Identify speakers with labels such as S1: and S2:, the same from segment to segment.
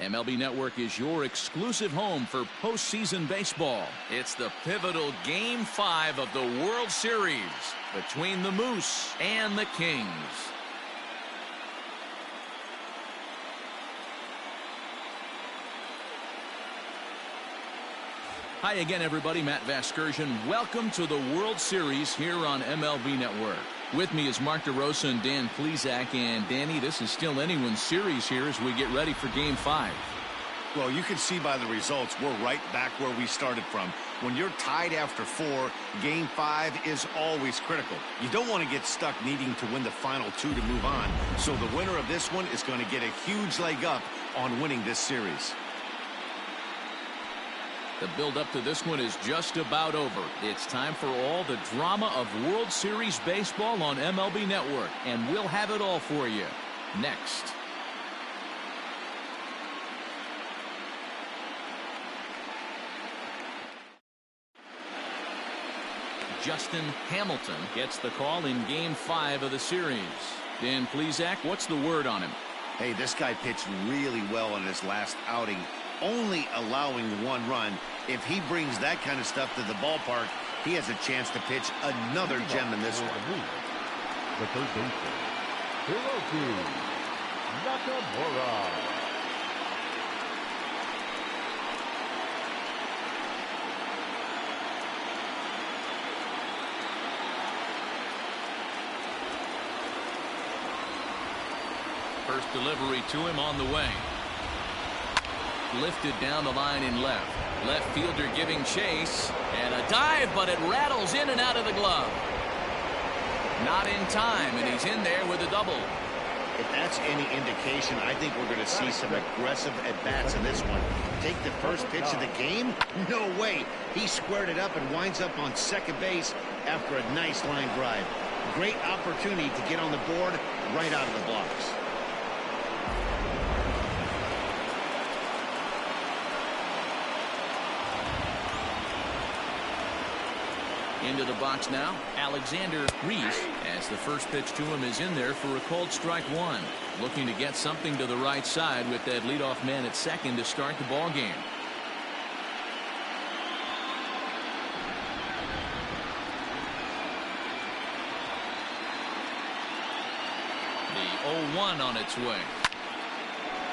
S1: MLB Network is your exclusive home for postseason baseball. It's the pivotal Game 5 of the World Series between the Moose and the Kings. Hi again, everybody. Matt Vasgersian. Welcome to the World Series here on MLB Network. With me is Mark DeRosa and Dan Plesac. And Danny, this is still anyone's series here as we get ready for Game 5.
S2: Well, you can see by the results, we're right back where we started from. When you're tied after 4, Game 5 is always critical. You don't want to get stuck needing to win the final 2 to move on. So the winner of this one is going to get a huge leg up on winning this series.
S1: The build-up to this one is just about over. It's time for all the drama of World Series baseball on MLB Network, and we'll have it all for you next. Justin Hamilton gets the call in Game 5 of the series. Dan Plesac, what's the word on him?
S2: Hey, this guy pitched really well in his last outing, only allowing 1 run. If he brings that kind of stuff to the ballpark, he has a chance to pitch another gem in this one.
S3: The third baseman, Hiroki Nakamura.
S1: First delivery to him on the way. Lifted down the line in left. Left fielder giving chase. And a dive, but it rattles in and out of the glove. Not in time, and he's in there with a double.
S2: If that's any indication, I think we're going to see some aggressive at-bats in this one. Take the first pitch of the game? No way. He squared it up and winds up on second base after a nice line drive. Great opportunity to get on the board right out of the blocks.
S1: Into the box now, Alexander Reese, as the first pitch to him is in there for a called strike 1. Looking to get something to the right side with that leadoff man at second to start the ball game. The 0-1 on its way.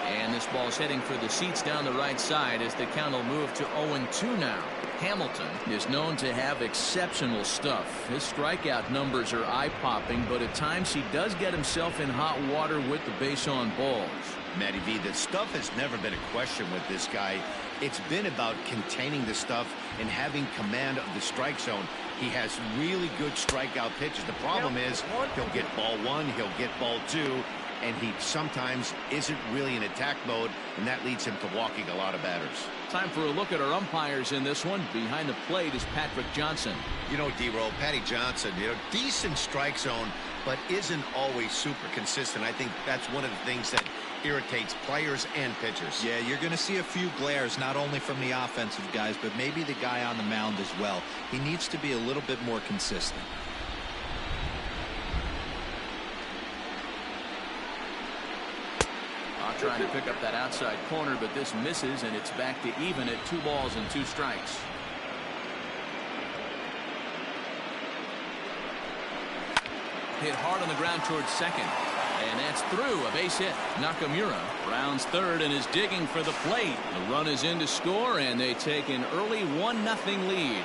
S1: And this ball's heading for the seats down the right side as the count will move to 0-2 now. Hamilton is known to have exceptional stuff. His strikeout numbers are eye-popping, but at times he does get himself in hot water with the base on balls.
S2: Matty V, the stuff has never been a question with this guy. It's been about containing the stuff and having command of the strike zone. He has really good strikeout pitches. The problem is he'll get ball 1, he'll get ball 2, and he sometimes isn't really in attack mode, and that leads him to walking a lot of batters.
S1: Time for a look at our umpires in this one. Behind the plate is Patrick Johnson.
S2: You know, D-Roll, Patty Johnson, decent strike zone, but isn't always super consistent. I think that's one of the things that irritates players and pitchers.
S4: Yeah, you're going to see a few glares, not only from the offensive guys, but maybe the guy on the mound as well. He needs to be a little bit more consistent.
S1: Trying to pick up that outside corner, but this misses, and it's back to even at 2 balls and 2 strikes. Hit hard on the ground towards second, and that's through. A base hit. Nakamura rounds third and is digging for the plate. The run is in to score, and they take an early 1-0 lead.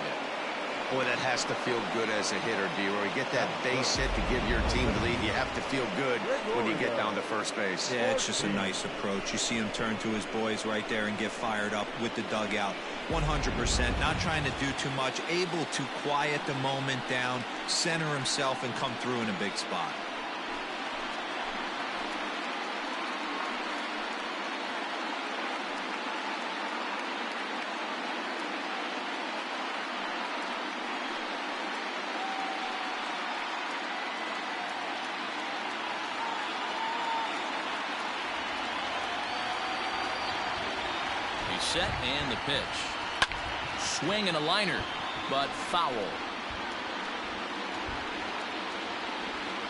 S2: Boy, that has to feel good as a hitter, D-Roy. Get that base hit to give your team the lead. You have to feel good when you get down to first base.
S4: Yeah, it's just a nice approach. You see him turn to his boys right there and get fired up with the dugout. 100%, not trying to do too much, able to quiet the moment down, center himself, and come through in a big spot.
S1: Set and the pitch. Swing and a liner, but foul.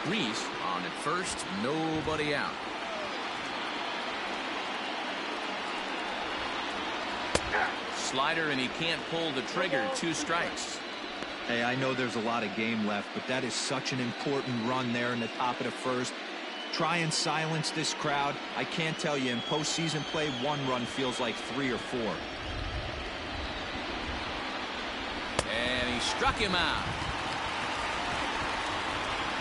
S1: Reese on at first, nobody out. Slider, and he can't pull the trigger. 2 strikes.
S4: Hey, I know there's a lot of game left, but that is such an important run there in the top of the first. Try and silence this crowd. I can't tell you, in postseason play, 1 run feels like 3 or 4.
S1: And he struck him out.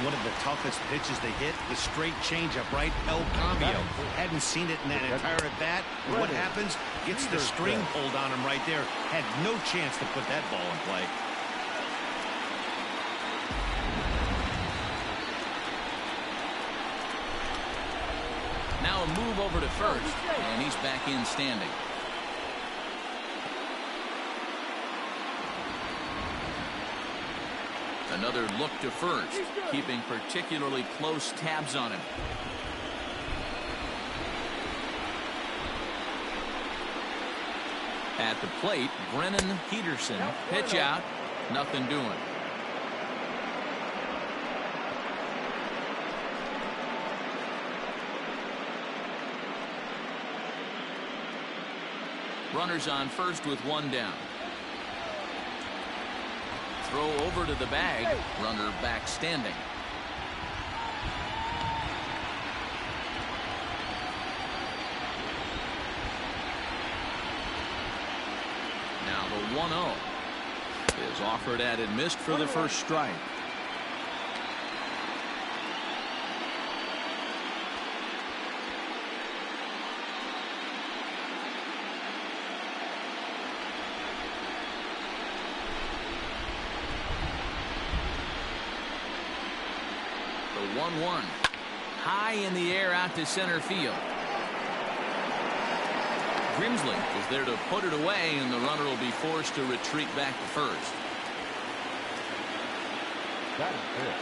S2: One of the toughest pitches they hit, the straight changeup, right? El Cambio. Hadn't seen it in that entire at bat. And what happens? Gets the string pulled on him right there. Had no chance to put that ball in play.
S1: Now a move over to first, and he's back in standing. Another look to first, keeping particularly close tabs on him. At the plate, Brennan Peterson. Pitch out, nothing doing. Runners on first with 1 down. Throw over to the bag. Runner back standing. Now the 1-0 is offered at and missed for the first strike. The 1-1 high in the air out to center field. Grimsley is there to put it away, and the runner will be forced to retreat back to first.
S3: That is it.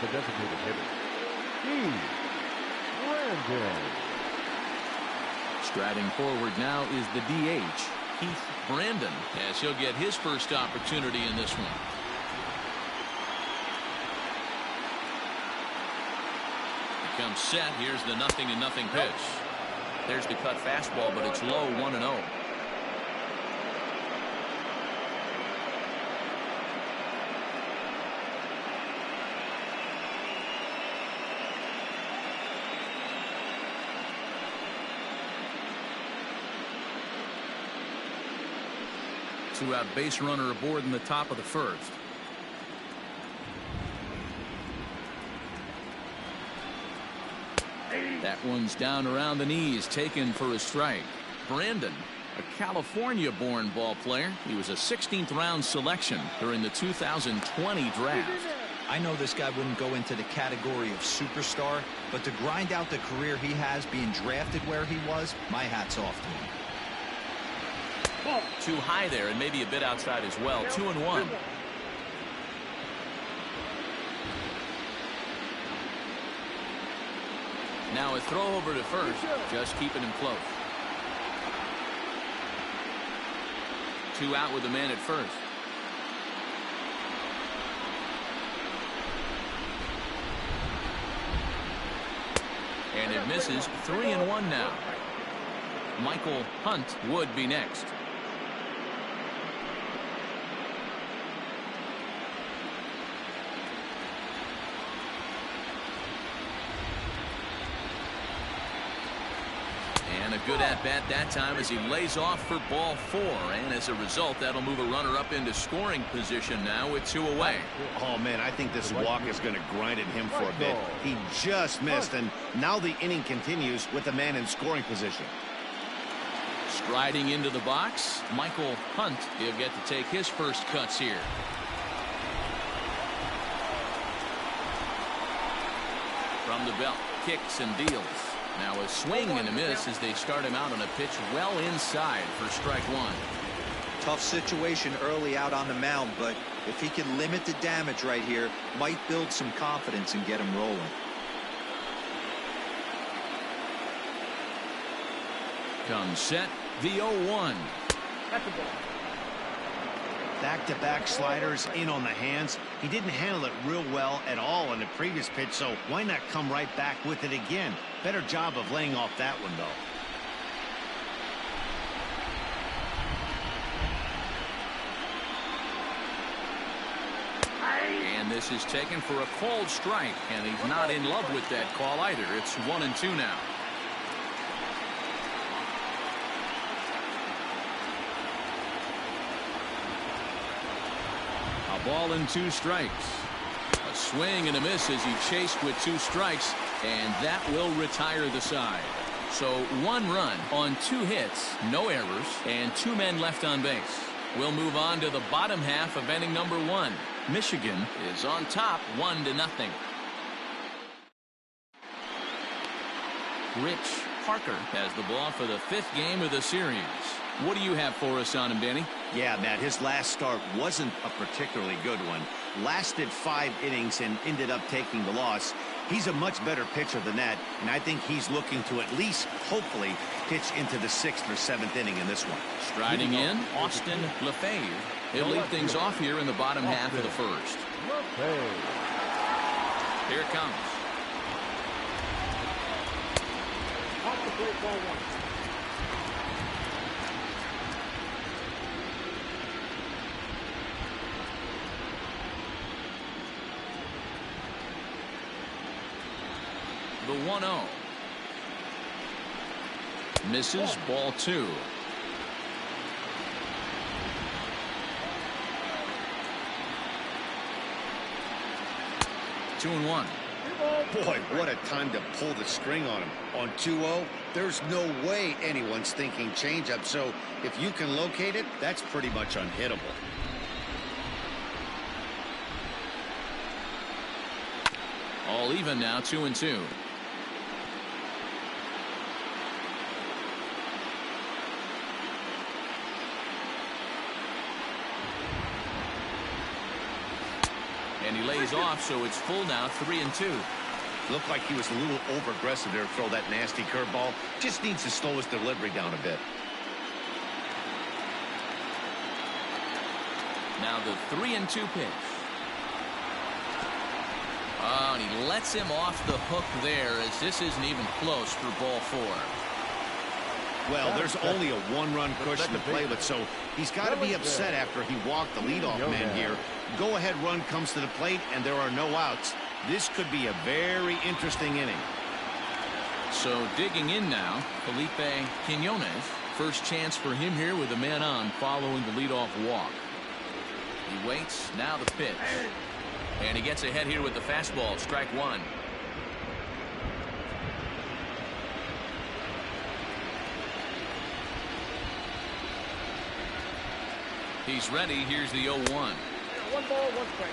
S3: The designated hitter, Brandon.
S1: Striding forward now is the DH, Keith Brandon, as he'll get his first opportunity in this one. Comes set. Here's the 0-0 pitch. There's the cut fastball, but it's low. 1-0. Two-out base runner aboard in the top of the first. That one's down around the knees, taken for a strike. Brandon, a California-born ball player. He was a 16th round selection during the 2020 draft.
S4: I know this guy wouldn't go into the category of superstar, but to grind out the career he has being drafted where he was, my hat's off to him.
S1: Too high there, and maybe a bit outside as well. 2-1. Now a throw over to first, just keeping him close. 2 out with the man at first. And it misses. 3-1 now. Michael Hunt would be next. And a good at-bat that time as he lays off for ball 4. And as a result, that'll move a runner up into scoring position now with 2 away.
S2: Oh, man, I think this walk is going to grind at him for a bit. He just missed, and now the inning continues with the man in scoring position.
S1: Striding into the box, Michael Hunt. He'll get to take his first cuts here. From the belt, kicks and deals. Now a swing and a miss as they start him out on a pitch well inside for strike 1.
S4: Tough situation early out on the mound, but if he can limit the damage right here, might build some confidence and get him rolling.
S1: Comes set, the 0-1.
S2: Back-to-back sliders in on the hands. He didn't handle it real well at all on the previous pitch, so why not come right back with it again? Better job of laying off that one, though.
S1: And this is taken for a called strike, and he's not in love with that call either. It's 1-2 now. A ball and 2 strikes. A swing and a miss as he chased with 2 strikes, and that will retire the side. So 1 run on 2 hits, no errors, and 2 men left on base. We'll move on to the bottom half of inning number 1. Michigan is on top 1-0. Rich Parker has the ball for the 5th game of the series. What do you have for us on him, Danny?
S2: Yeah, Matt, his last start wasn't a particularly good one. Lasted 5 innings and ended up taking the loss. He's a much better pitcher than that, and I think he's looking to at least, hopefully, pitch into the 6th or 7th inning in this one.
S1: Striding in, Austin Lefebvre. He'll lead things off here in the bottom half of the 1st. Here it comes.
S3: Off the plate, ball 1.
S1: The 1-0. Misses, ball 2. Two and 1.
S2: Boy, what a time to pull the string on him. On 2-0, there's no way anyone's thinking changeup, so if you can locate it, that's pretty much unhittable.
S1: All even now, 2-2. And he lays off, so it's full now, 3-2.
S2: Looked like he was a little over-aggressive there to throw that nasty curveball. Just needs to slow his delivery down a bit.
S1: Now the 3-2 pitch. Oh, and he lets him off the hook there, as this isn't even close for ball 4.
S2: Well, there's only a 1-run cushion to play with, so he's got to be upset after he walked the leadoff man here. Go-ahead run comes to the plate, and there are no outs. This could be a very interesting inning.
S1: So digging in now, Felipe Quinones. First chance for him here with a man on following the leadoff walk. He waits, now the pitch. And he gets ahead here with the fastball, strike 1. He's ready. Here's the 0-1.
S3: 1 ball, 1 strike.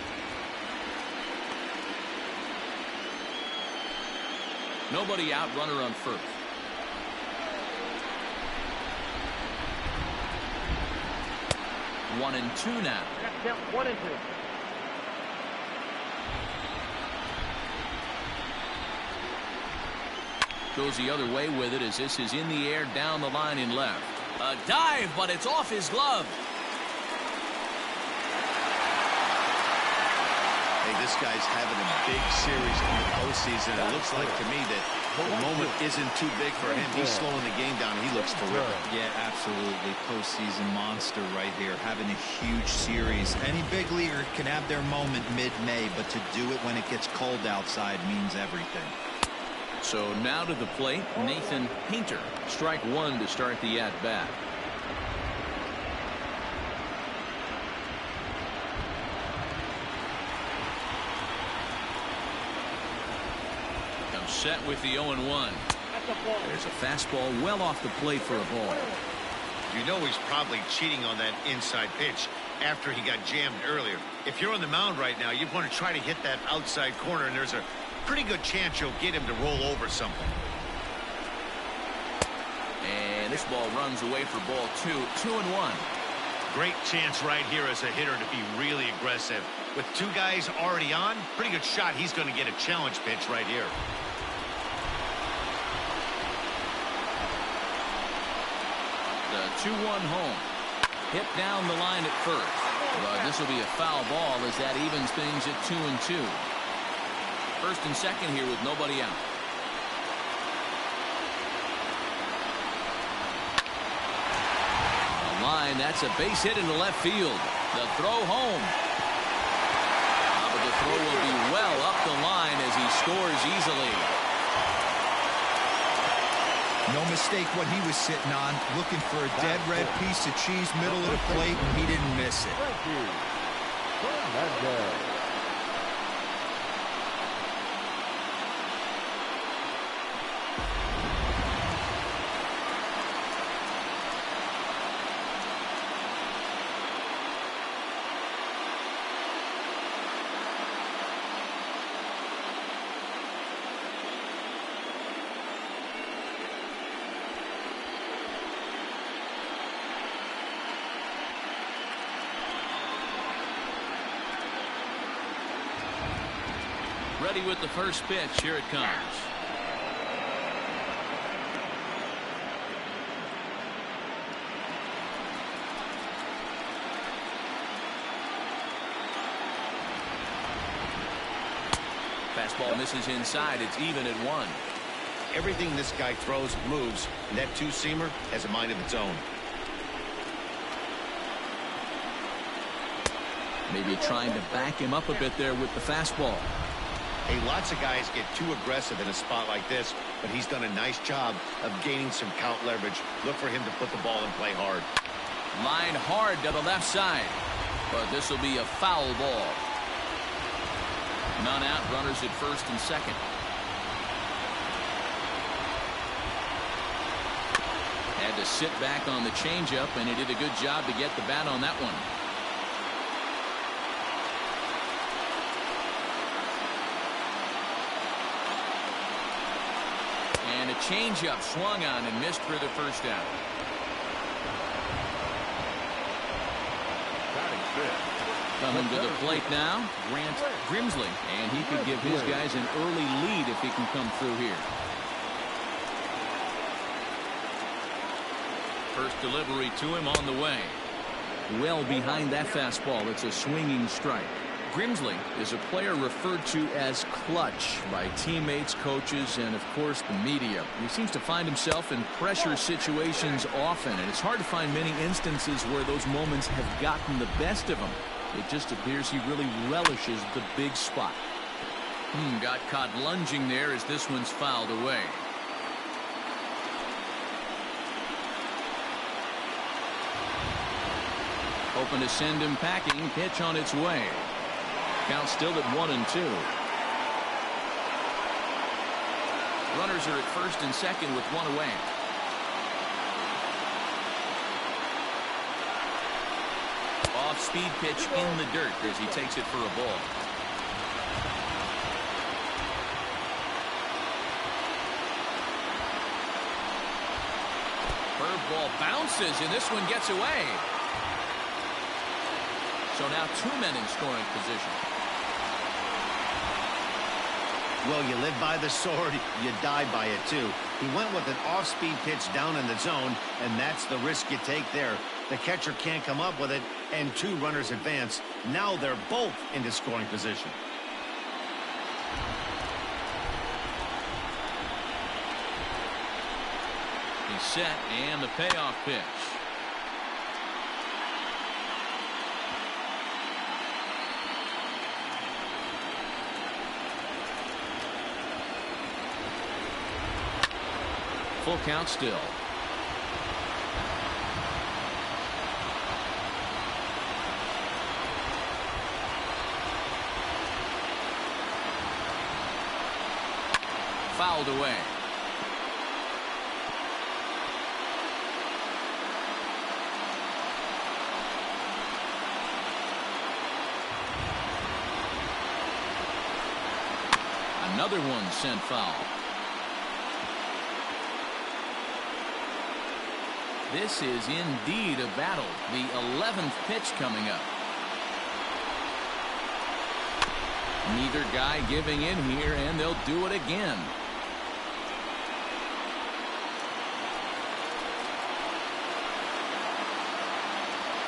S1: Nobody out, runner on first. One and 2 now.
S3: Count 1 and 2.
S1: Goes the other way with it as this is in the air down the line in left. A dive, but it's off his glove.
S2: Hey, this guy's having a big series in the postseason. It looks like to me that the moment isn't too big for him. He's slowing the game down. He looks terrific.
S4: Yeah, absolutely. Postseason monster right here. Having a huge series. Any big leaguer can have their moment mid-May, but to do it when it gets cold outside means everything.
S1: So now to the plate, Nathan Painter. Strike 1 to start the at-bat. Comes set with the 0-1. There's a fastball well off the plate for a ball.
S2: You know he's probably cheating on that inside pitch after he got jammed earlier. If you're on the mound right now, you want to try to hit that outside corner, and there's a pretty good chance you'll get him to roll over something.
S1: And this ball runs away for ball 2. 2-1.
S2: Great chance right here as a hitter to be really aggressive. With 2 guys already on, pretty good shot he's going to get a challenge pitch right here.
S1: The 2-1 home. Hit down the line at first. But this will be a foul ball as that evens things at 2-2. First and second here with nobody out. A line, that's a base hit into left field. The throw home. But the throw will be well up the line as he scores easily.
S4: No mistake what he was sitting on, looking for a dead red piece of cheese middle of the plate, and he didn't miss it.
S3: Thank you. Hernandez.
S1: Ready with the first pitch. Here it comes. Fastball misses inside. It's even at 1.
S2: Everything this guy throws moves, and that two-seamer has a mind of its own.
S1: Maybe trying to back him up a bit there with the fastball.
S2: Hey, lots of guys get too aggressive in a spot like this, but he's done a nice job of gaining some count leverage. Look for him to put the ball in play hard.
S1: Line hard to the left side, but this will be a foul ball. None out, runners at first and second. Had to sit back on the changeup, and he did a good job to get the bat on that one. And a changeup swung on and missed for the first out. Coming to the plate now, Grant Grimsley, and he could give his guys an early lead if he can come through here. First delivery to him on the way. Well behind that fastball. It's a swinging strike. Grimsley is a player referred to as clutch by teammates, coaches, and of course the media. He seems to find himself in pressure situations often, and it's hard to find many instances where those moments have gotten the best of him. It just appears he really relishes the big spot. Got caught lunging there as this one's fouled away. Hoping to send him packing. Pitch on its way. Count still at 1-2. Runners are at first and second with one away. Off-speed pitch in the dirt as he takes it for a ball. Curveball bounces, and this one gets away. So now 2 men in scoring position.
S2: Well, you live by the sword, you die by it too. He went with an off-speed pitch down in the zone, and that's the risk you take there. The catcher can't come up with it, and 2 runners advance. Now they're both into scoring position.
S1: He's set, and the payoff pitch. Full count still. Fouled away. Another one sent foul. This is indeed a battle. The 11th pitch coming up. Neither guy giving in here, and they'll do it again.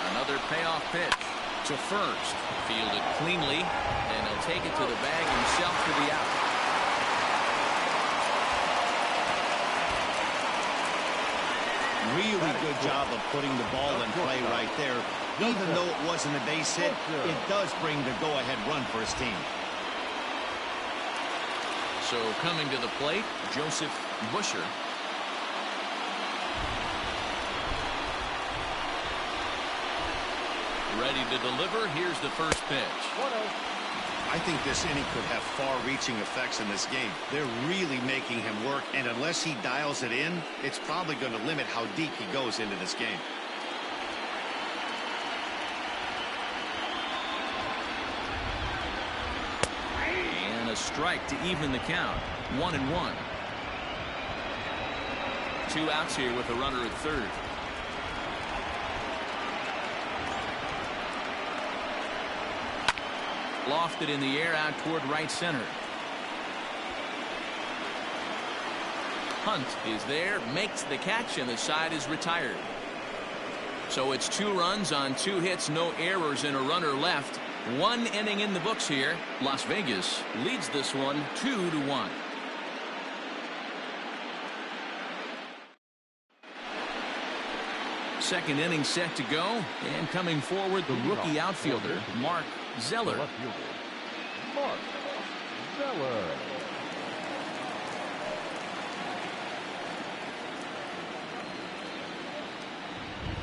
S1: Another payoff pitch to first. Fielded cleanly, and he'll take it to the bag himself for the out.
S2: Really good job of putting the ball in play right there. Even though it wasn't a base hit, it does bring the go-ahead run for his team.
S1: So coming to the plate, Joseph Busher. Ready to deliver. Here's the first pitch.
S2: I think this inning could have far-reaching effects in this game. They're really making him work, and unless he dials it in, it's probably going to limit how deep he goes into this game.
S1: And a strike to even the count. 1-1. 2 outs here with a runner at third. Lofted in the air out toward right center. Hunt is there, makes the catch, and the side is retired. So it's 2 runs on 2 hits, no errors, and a runner left. 1 inning in the books here. Las Vegas leads this one 2-1. Second inning set to go, and coming forward, the rookie outfielder, Mark Zeller.
S3: Mark Zeller.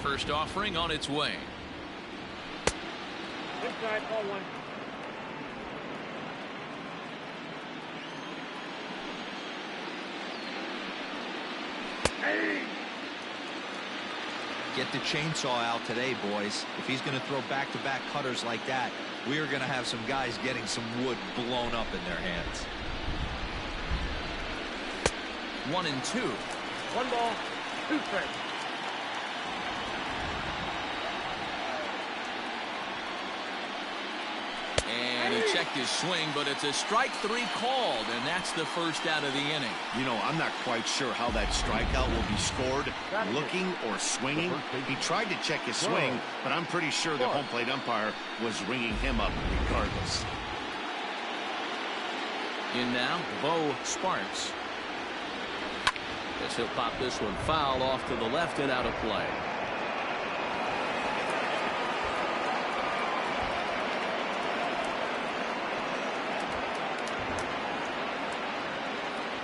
S1: First offering on its way.
S3: Inside, ball 1. Hey!
S4: Get the chainsaw out today, boys. If he's going to throw back-to-back cutters like that, we are going to have some guys getting some wood blown up in their hands.
S1: 1-2.
S3: 1 ball, 2 strikes.
S1: And he checked his swing, but it's a strike 3 called, and that's the first out of the inning.
S2: You know, I'm not quite sure how that strikeout will be scored, looking or swinging. He tried to check his swing, but I'm pretty sure the home plate umpire was ringing him up regardless.
S1: In now, Bo Sparks. Guess he'll pop this one foul off to the left and out of play.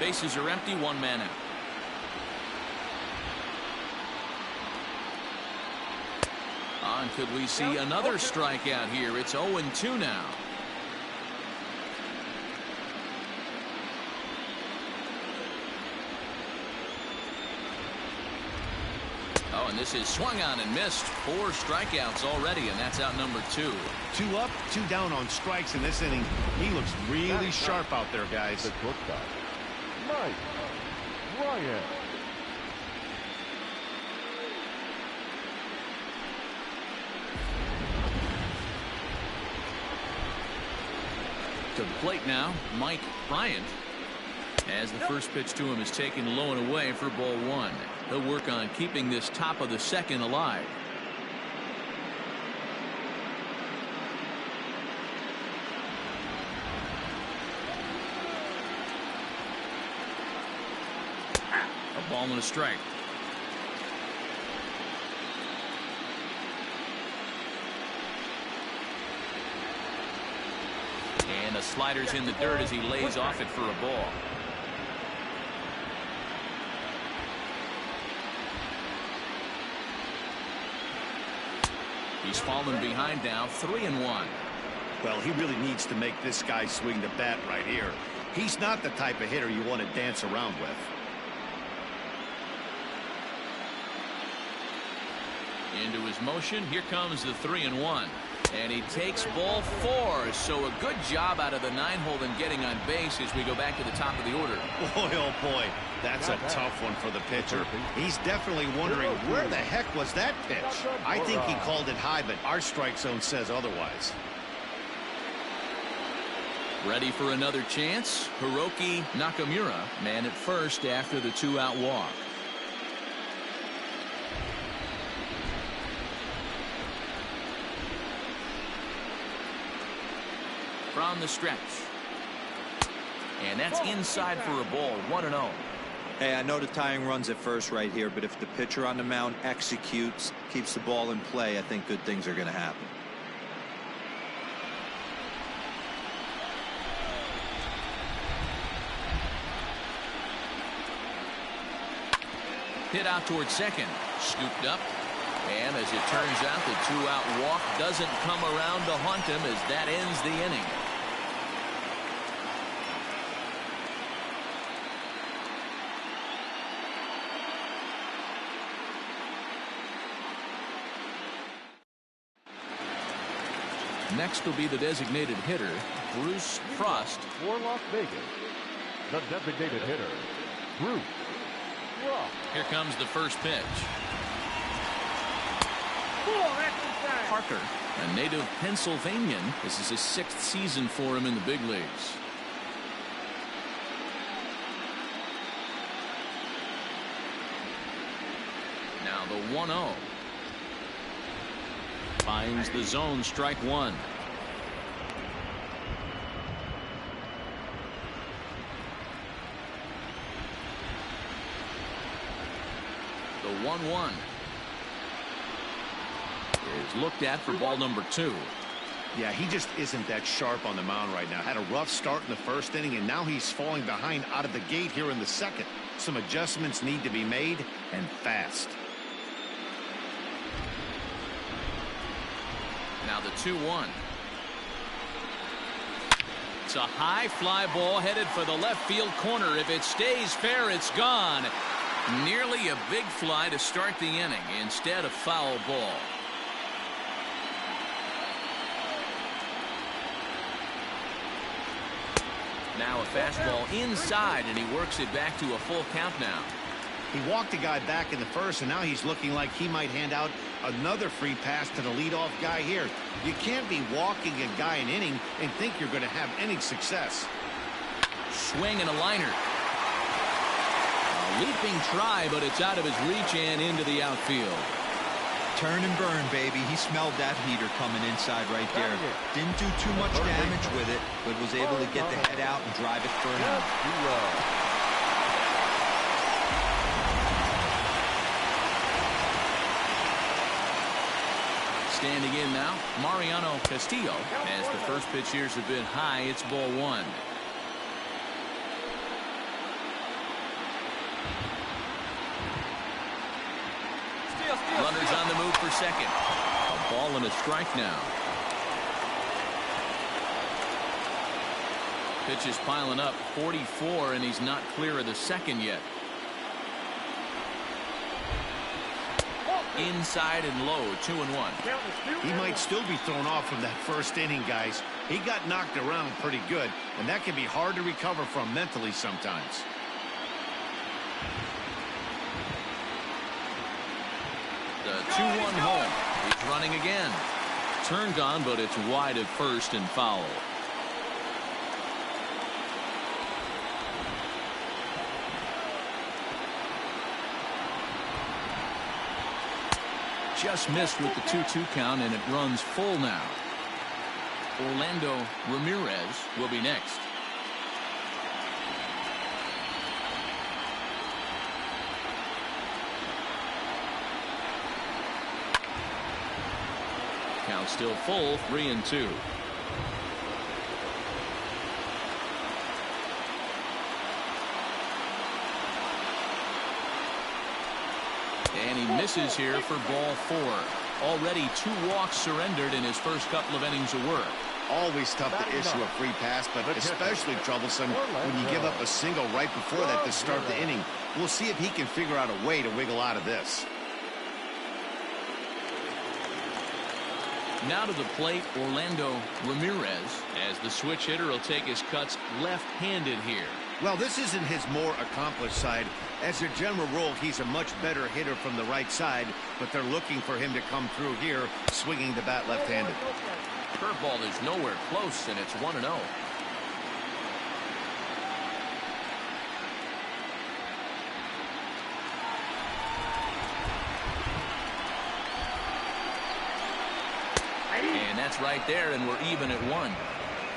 S1: Bases are empty, 1 man out. On, could we see another strikeout here? It's 0-2 now. Oh, and this is swung on and missed. 4 strikeouts already, and that's out number 2.
S2: 2 up, 2 down on strikes in this inning. He looks really sharp out there, guys.
S3: The shortstop, Mike Ryan.
S1: To the plate now, Mike Bryant. As the first pitch to him is taken low and away for ball 1. He'll work on keeping this top of the second alive. A ball and a strike. And the slider's in the dirt as he lays off it for a ball. He's fallen behind now, 3-1.
S2: Well, he really needs to make this guy swing the bat right here. He's not the type of hitter you want to dance around with.
S1: Into his motion, here comes the 3-1. And he takes ball 4. So a good job out of the 9-hole in getting on base as we go back to the top of the order.
S2: Boy, oh boy, that's a tough one for the pitcher. He's definitely wondering where the heck was that pitch. I think he called it high, but our strike zone says otherwise.
S1: Ready for another chance? Hiroki Nakamura, man at first after the 2-out walk. From the stretch. And that's inside for a ball, 1-0.
S4: Hey, I know the tying run's at first right here, but if the pitcher on the mound executes, keeps the ball in play, I think good things are going to happen.
S1: Hit out towards second. Scooped up. And as it turns out, the two-out walk doesn't come around to haunt him as that ends the inning. Next will be the designated hitter, Bruce Frost.
S3: For Las Vegas, the designated hitter, Bruce Frost.
S1: Here comes the first pitch. Parker, a native Pennsylvanian. This is his 6th season for him in the big leagues. Now the 1-0. Finds the zone, strike one. The 1-1 is looked at for ball number 2.
S2: Yeah, he just isn't that sharp on the mound right now. Had a rough start in the first inning, and now he's falling behind out of the gate here in the second. Some adjustments need to be made, and fast.
S1: Now the 2-1. It's a high fly ball headed for the left field corner. If it stays fair, it's gone. Nearly a big fly to start the inning. Instead, a foul ball. Now a fastball inside, and he works it back to a full count now.
S2: He walked a guy back in the first, and now he's looking like he might hand out another free pass to the leadoff guy here. You can't be walking a guy an inning and think you're going to have any success.
S1: Swing and a liner. A leaping try, but it's out of his reach and into the outfield.
S4: Turn and burn, baby. He smelled that heater coming inside right there. Didn't do too much damage with it, but was able to get the head out and drive it for an out.
S1: Standing in now, Mariano Castillo. As the first pitch here's a bit high, it's ball one. Runners on the move for second. A ball and a strike now. Pitch is piling up, 44, and he's not clear of the second yet. Inside and low, 2-1.
S2: He might still be thrown off from that first inning, guys. He got knocked around pretty good, and that can be hard to recover from mentally sometimes.
S1: The 2-1 home. He's running again. Turned on, but it's wide at first and foul. Just missed with the 2-2 count, and it runs full now. Orlando Ramirez will be next. Count still full, 3-2. And he misses here for ball 4. Already 2 walks surrendered in his first couple of innings of work.
S2: Always tough to issue a free pass, but especially troublesome when you give up a single right before that to start the inning. We'll see if he can figure out a way to wiggle out of this.
S1: Now to the plate, Orlando Ramirez, as the switch hitter will take his cuts left-handed here.
S2: Well, this isn't his more accomplished side. As a general rule, he's a much better hitter from the right side, but they're looking for him to come through here, swinging the bat left-handed.
S1: Curveball is nowhere close, and it's 1-0. And that's right there, and we're even at 1.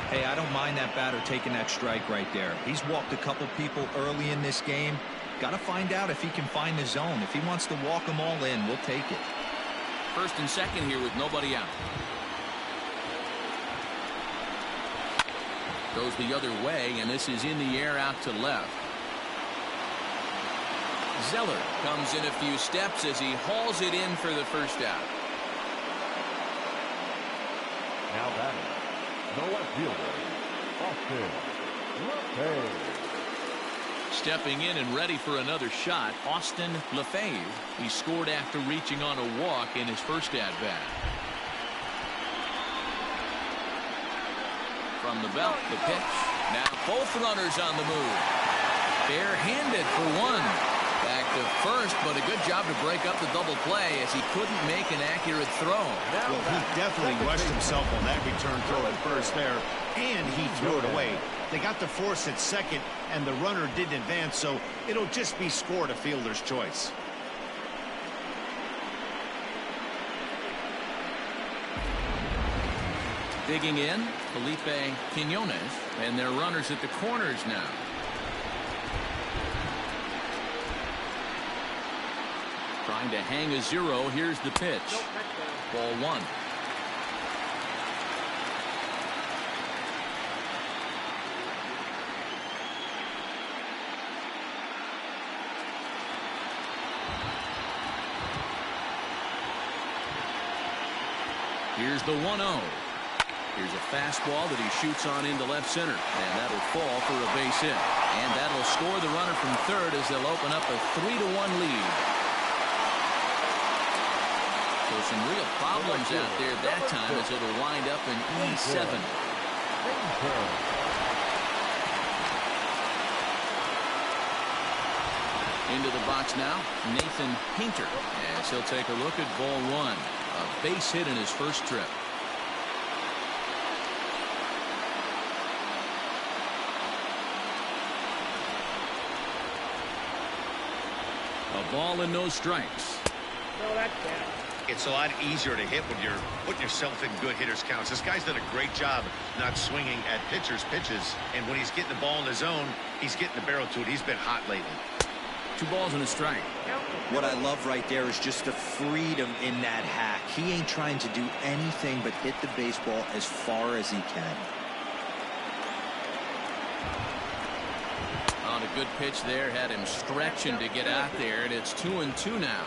S4: Hey, I don't mind that batter taking that strike right there. He's walked a couple people early in this game. Got to find out if he can find the zone. If he wants to walk them all in, we'll take it.
S1: First and second here with nobody out. Goes the other way, and this is in the air out to left. Zeller comes in a few steps as he hauls it in for the first out.
S3: Now batting, the left fielder, Austin Lefebvre.
S1: Stepping in and ready for another shot, Austin Lefebvre. He scored after reaching on a walk in his first at-bat. From the belt, the pitch. Now both runners on the move. Bare-handed for one. Back to first, but a good job to break up the double play as he couldn't make an accurate throw.
S2: Well, he definitely rushed himself on that return throw at first there, and he threw it away. They got the force at second, and the runner didn't advance, so it'll just be scored a fielder's choice.
S1: Digging in, Felipe Quinones, and their runners at the corners now. Trying to hang a zero. Here's the pitch. Ball one. Here's the 1-0. Here's a fastball that he shoots on into left center, and that'll fall for a base hit. And that'll score the runner from third as they'll open up a 3-1 lead. So some real problems out there at that time as it'll wind up in E7. Into the box now, Nathan Painter, as he'll take a look at ball one. A base hit in his first trip. A ball and no strikes.
S5: No, that's bad.
S2: It's a lot easier to hit when you're putting yourself in good hitters' counts. This guy's done a great job not swinging at pitchers' pitches, and when he's getting the ball in his zone, he's getting the barrel to it. He's been hot lately.
S1: 2 balls and a strike.
S4: What I love right there is just the freedom in that hack. He ain't trying to do anything but hit the baseball as far as he can.
S1: On a good pitch there, had him stretching to get out there, and it's 2-2 now.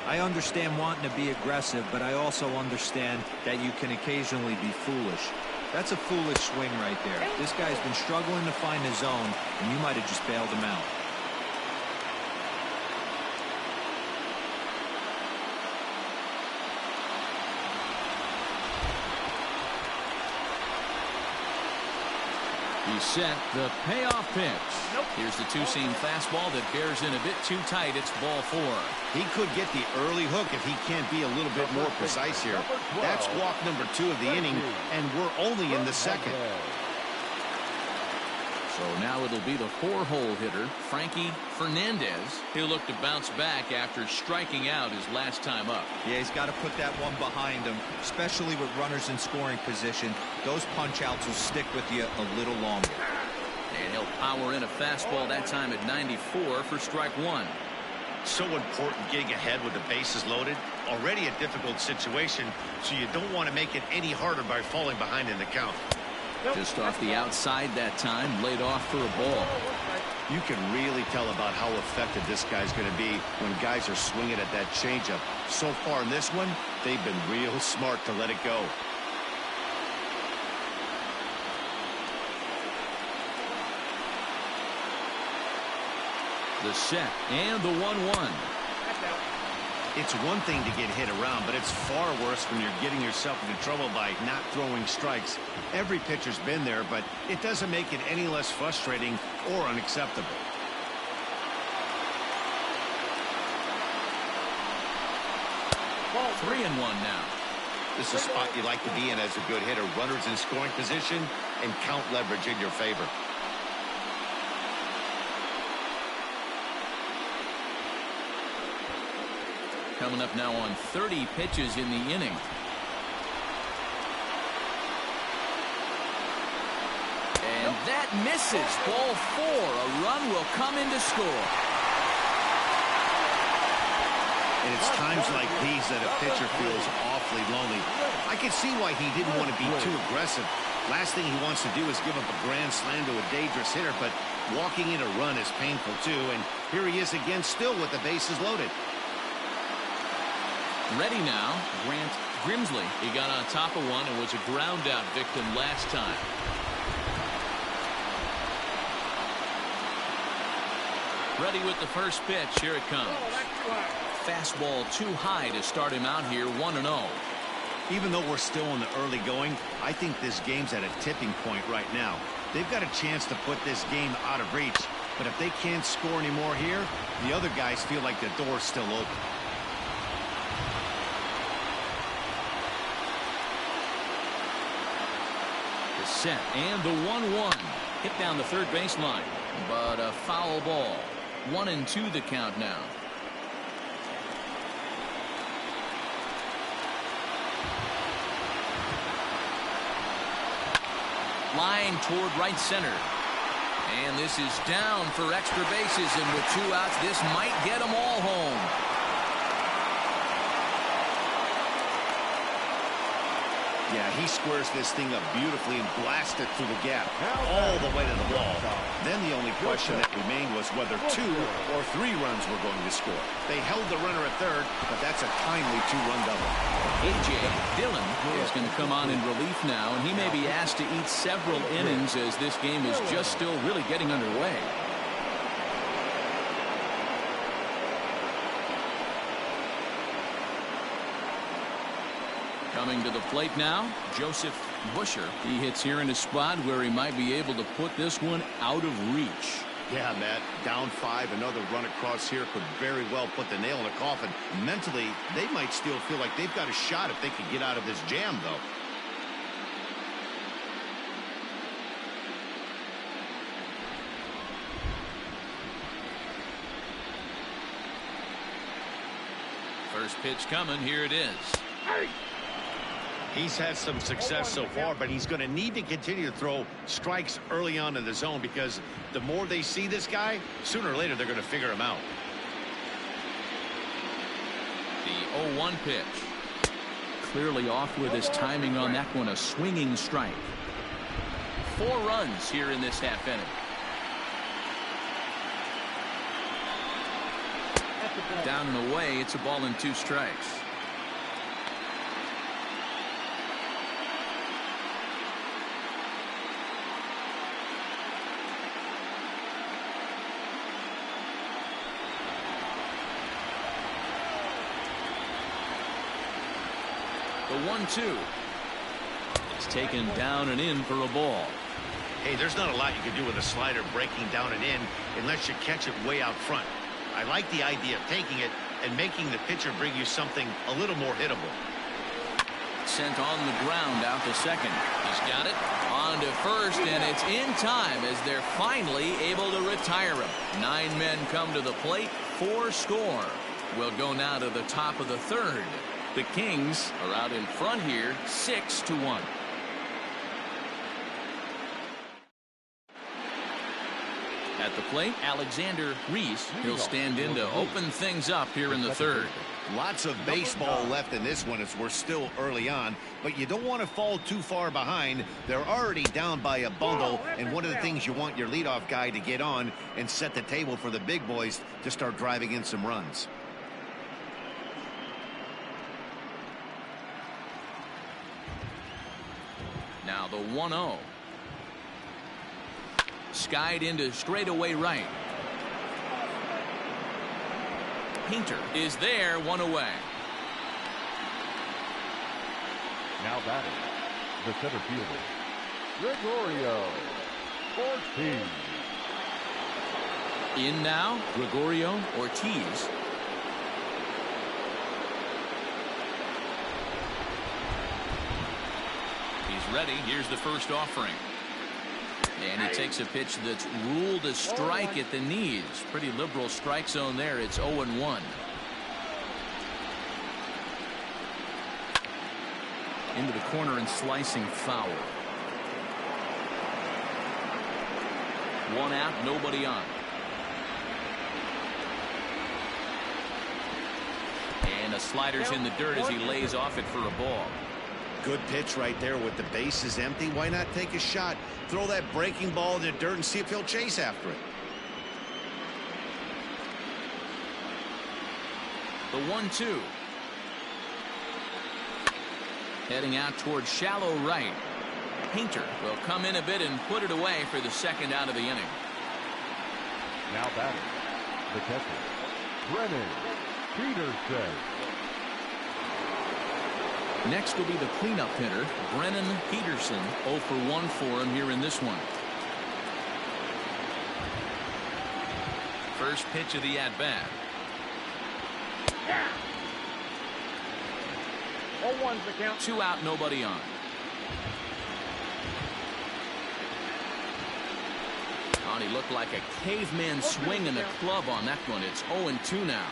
S4: I understand wanting to be aggressive, but I also understand that you can occasionally be foolish. That's a foolish swing right there. This guy's been struggling to find his zone, and you might have just bailed him out.
S1: He's set the payoff pitch. Here's the two-seam fastball that bears in a bit too tight. It's ball 4.
S2: He could get the early hook if he can't be a little bit more precise here. That's walk number 2 of the inning, and we're only in the second.
S1: So now it'll be the 4-hole hitter, Frankie Fernandez. He'll look to bounce back after striking out his last time up.
S4: Yeah, he's got to put that one behind him, especially with runners in scoring position. Those punch-outs will stick with you a little longer.
S1: And he'll power in a fastball that time at 94 for strike 1.
S2: So important getting ahead with the bases loaded. Already a difficult situation, so you don't want to make it any harder by falling behind in the count.
S1: Just off the outside that time, laid off for a ball.
S2: You can really tell about how effective this guy's going to be when guys are swinging at that changeup. So far in this one, they've been real smart to let it go.
S1: The set and the 1-1.
S2: It's one thing to get hit around, but it's far worse when you're getting yourself into trouble by not throwing strikes. Every pitcher's been there, but it doesn't make it any less frustrating or unacceptable.
S1: Ball 3-1 now.
S2: This is a spot you like to be in as a good hitter. Runners in scoring position and count leverage in your favor.
S1: Coming up now on 30 pitches in the inning. And that misses. Ball 4. A run will come in to score.
S2: And it's times like these that a pitcher feels awfully lonely. I can see why he didn't want to be too aggressive. Last thing he wants to do is give up a grand slam to a dangerous hitter, but walking in a run is painful too. And here he is again, still with the bases loaded.
S1: Ready now, Grant Grimsley. He got on top of one and was a ground out victim last time. Ready with the first pitch. Here it comes. Fastball too high to start him out here, 1-0.
S2: Even though we're still in the early going, I think this game's at a tipping point right now. They've got a chance to put this game out of reach, but if they can't score anymore here, the other guys feel like the door's still open.
S1: The set and the 1-1. Hit down the third baseline, but a foul ball. 1-2 the count now. Line toward right center. And this is down for extra bases, and with 2 outs, this might get them all home.
S2: Yeah, he squares this thing up beautifully and blasts it through the gap all the way to the wall. Then the only question that remained was whether 2 or 3 runs were going to score. They held the runner at third, but that's a timely 2-run double.
S1: A.J. Dillon is going to come on in relief now, and he may be asked to eat several innings as this game is just still really getting underway. Coming to the plate now, Joseph Busher. He hits here in a spot where he might be able to put this one out of reach.
S2: Yeah, Matt, down 5, another run across here could very well put the nail in the coffin. Mentally, they might still feel like they've got a shot if they could get out of this jam, though.
S1: First pitch coming, here it is.
S2: He's had some success so far, but he's going to need to continue to throw strikes early on in the zone because the more they see this guy, sooner or later they're going to figure him out.
S1: The 0-1 pitch. Clearly off with his timing on that one, a swinging strike. 4 runs here in this half inning. Down and away, it's a ball and 2 strikes. The 1-2. It's taken down and in for a ball.
S2: Hey, there's not a lot you can do with a slider breaking down and in unless you catch it way out front. I like the idea of taking it and making the pitcher bring you something a little more hittable.
S1: Sent on the ground out to second. He's got it on to first, and it's in time as they're finally able to retire him. 9 men come to the plate, 4 score. We'll go now to the top of the third. The Kings are out in front here, 6-1. At the plate, Alexander Reese. He'll stand in to open things up here in the third.
S2: Lots of baseball left in this one as we're still early on, but you don't want to fall too far behind. They're already down by a bundle, and one of the things you want your leadoff guy to get on and set the table for the big boys to start driving in some runs.
S1: Now the 1-0. Skied into straightaway right. Painter is there, 1 away.
S3: Now batting, the center fielder, Gregorio Ortiz.
S1: In now, Gregorio Ortiz. He's ready. Here's the first offering. And he takes a pitch that's ruled a strike at the knees. Pretty liberal strike zone there. It's 0-1. Into the corner and slicing foul. 1 out, nobody on. slider's in the dirt as he lays off it for a ball.
S2: Good pitch right there with the bases empty. Why not take a shot? Throw that breaking ball in the dirt and see if he'll chase after it.
S1: The 1-2. Heading out towards shallow right. Painter will come in a bit and put it away for the second out of the inning.
S3: Now batting, the catcher, Brennan Peterson.
S1: Next will be the cleanup hitter, Brennan Peterson. 0 for 1 for him here in this one. First pitch of the at-bat.
S5: 0-1's the count.
S1: 2 out, nobody on. He looked like a caveman swinging the club on that one. It's 0-2 now.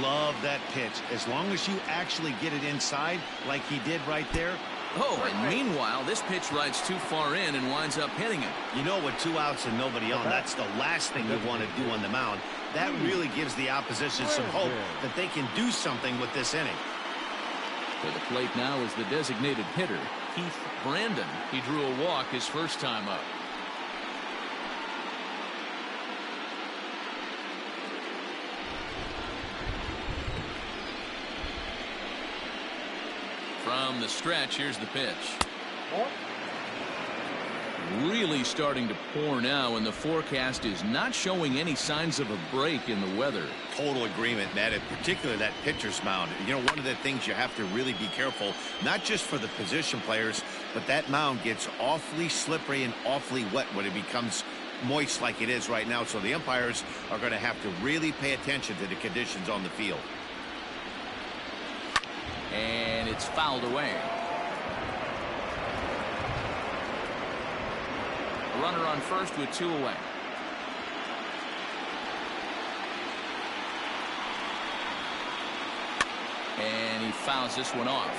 S2: Love that pitch. As long as you actually get it inside like he did right there.
S1: Oh, and meanwhile, this pitch rides too far in and winds up hitting him.
S2: You know, with 2 outs and nobody on, that's the last thing you want to do on the mound. That really gives the opposition some hope that they can do something with this inning.
S1: To the plate now is the designated hitter, Keith Brandon. He drew a walk his first time up. From the stretch, here's the pitch. Really starting to pour now, and the forecast is not showing any signs of a break in the weather.
S2: Total agreement, Matt, in particular that pitcher's mound. You know, one of the things you have to really be careful, not just for the position players, but that mound gets awfully slippery and awfully wet when it becomes moist like it is right now. So the umpires are going to have to really pay attention to the conditions on the field.
S1: And it's fouled away. Runner on first with 2 away. And he fouls this one off.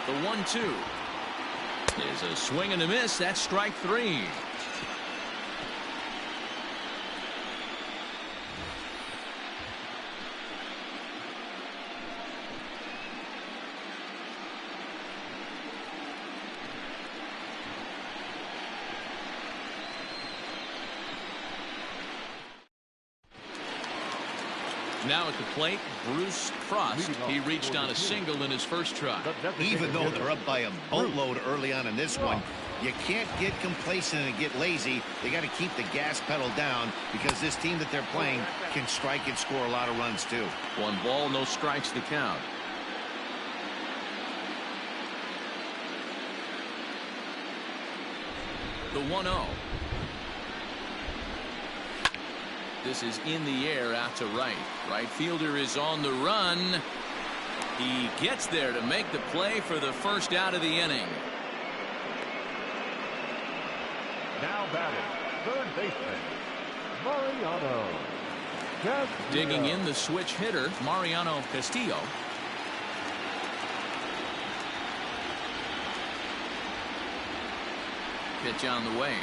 S1: The 1-2. There's a swing and a miss. That's strike 3. Now at the plate, Bruce Frost. He reached on a single in his first try.
S2: Even though they're up by a boatload early on in this one, you can't get complacent and get lazy. They got to keep the gas pedal down because this team that they're playing can strike and score a lot of runs too.
S1: 1 ball, no strikes to count. The 1-0. This is in the air out to right. Right fielder is on the run. He gets there to make the play for the first out of the inning.
S3: Now batting, third baseman, Mariano Castillo.
S1: Digging in the switch hitter, Mariano Castillo. Pitch on the way.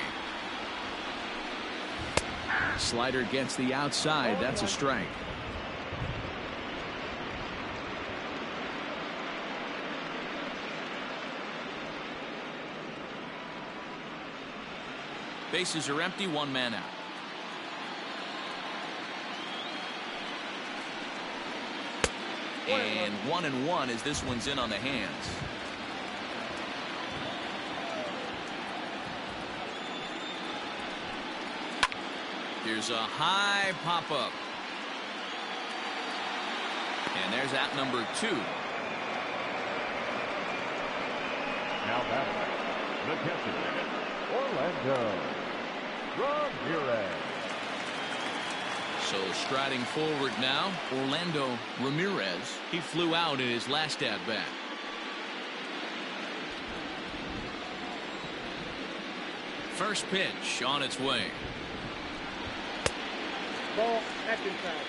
S1: Slider gets the outside. That's a strike. Bases are empty. 1 man out. And 1-1 as this one's in on the hands. Here's a high pop-up. And there's out number 2.
S3: Now batting, the catcher, Orlando Ramirez.
S1: So striding forward now, Orlando Ramirez. He flew out in his last at-bat. First pitch on its way.
S5: Ball, back inside.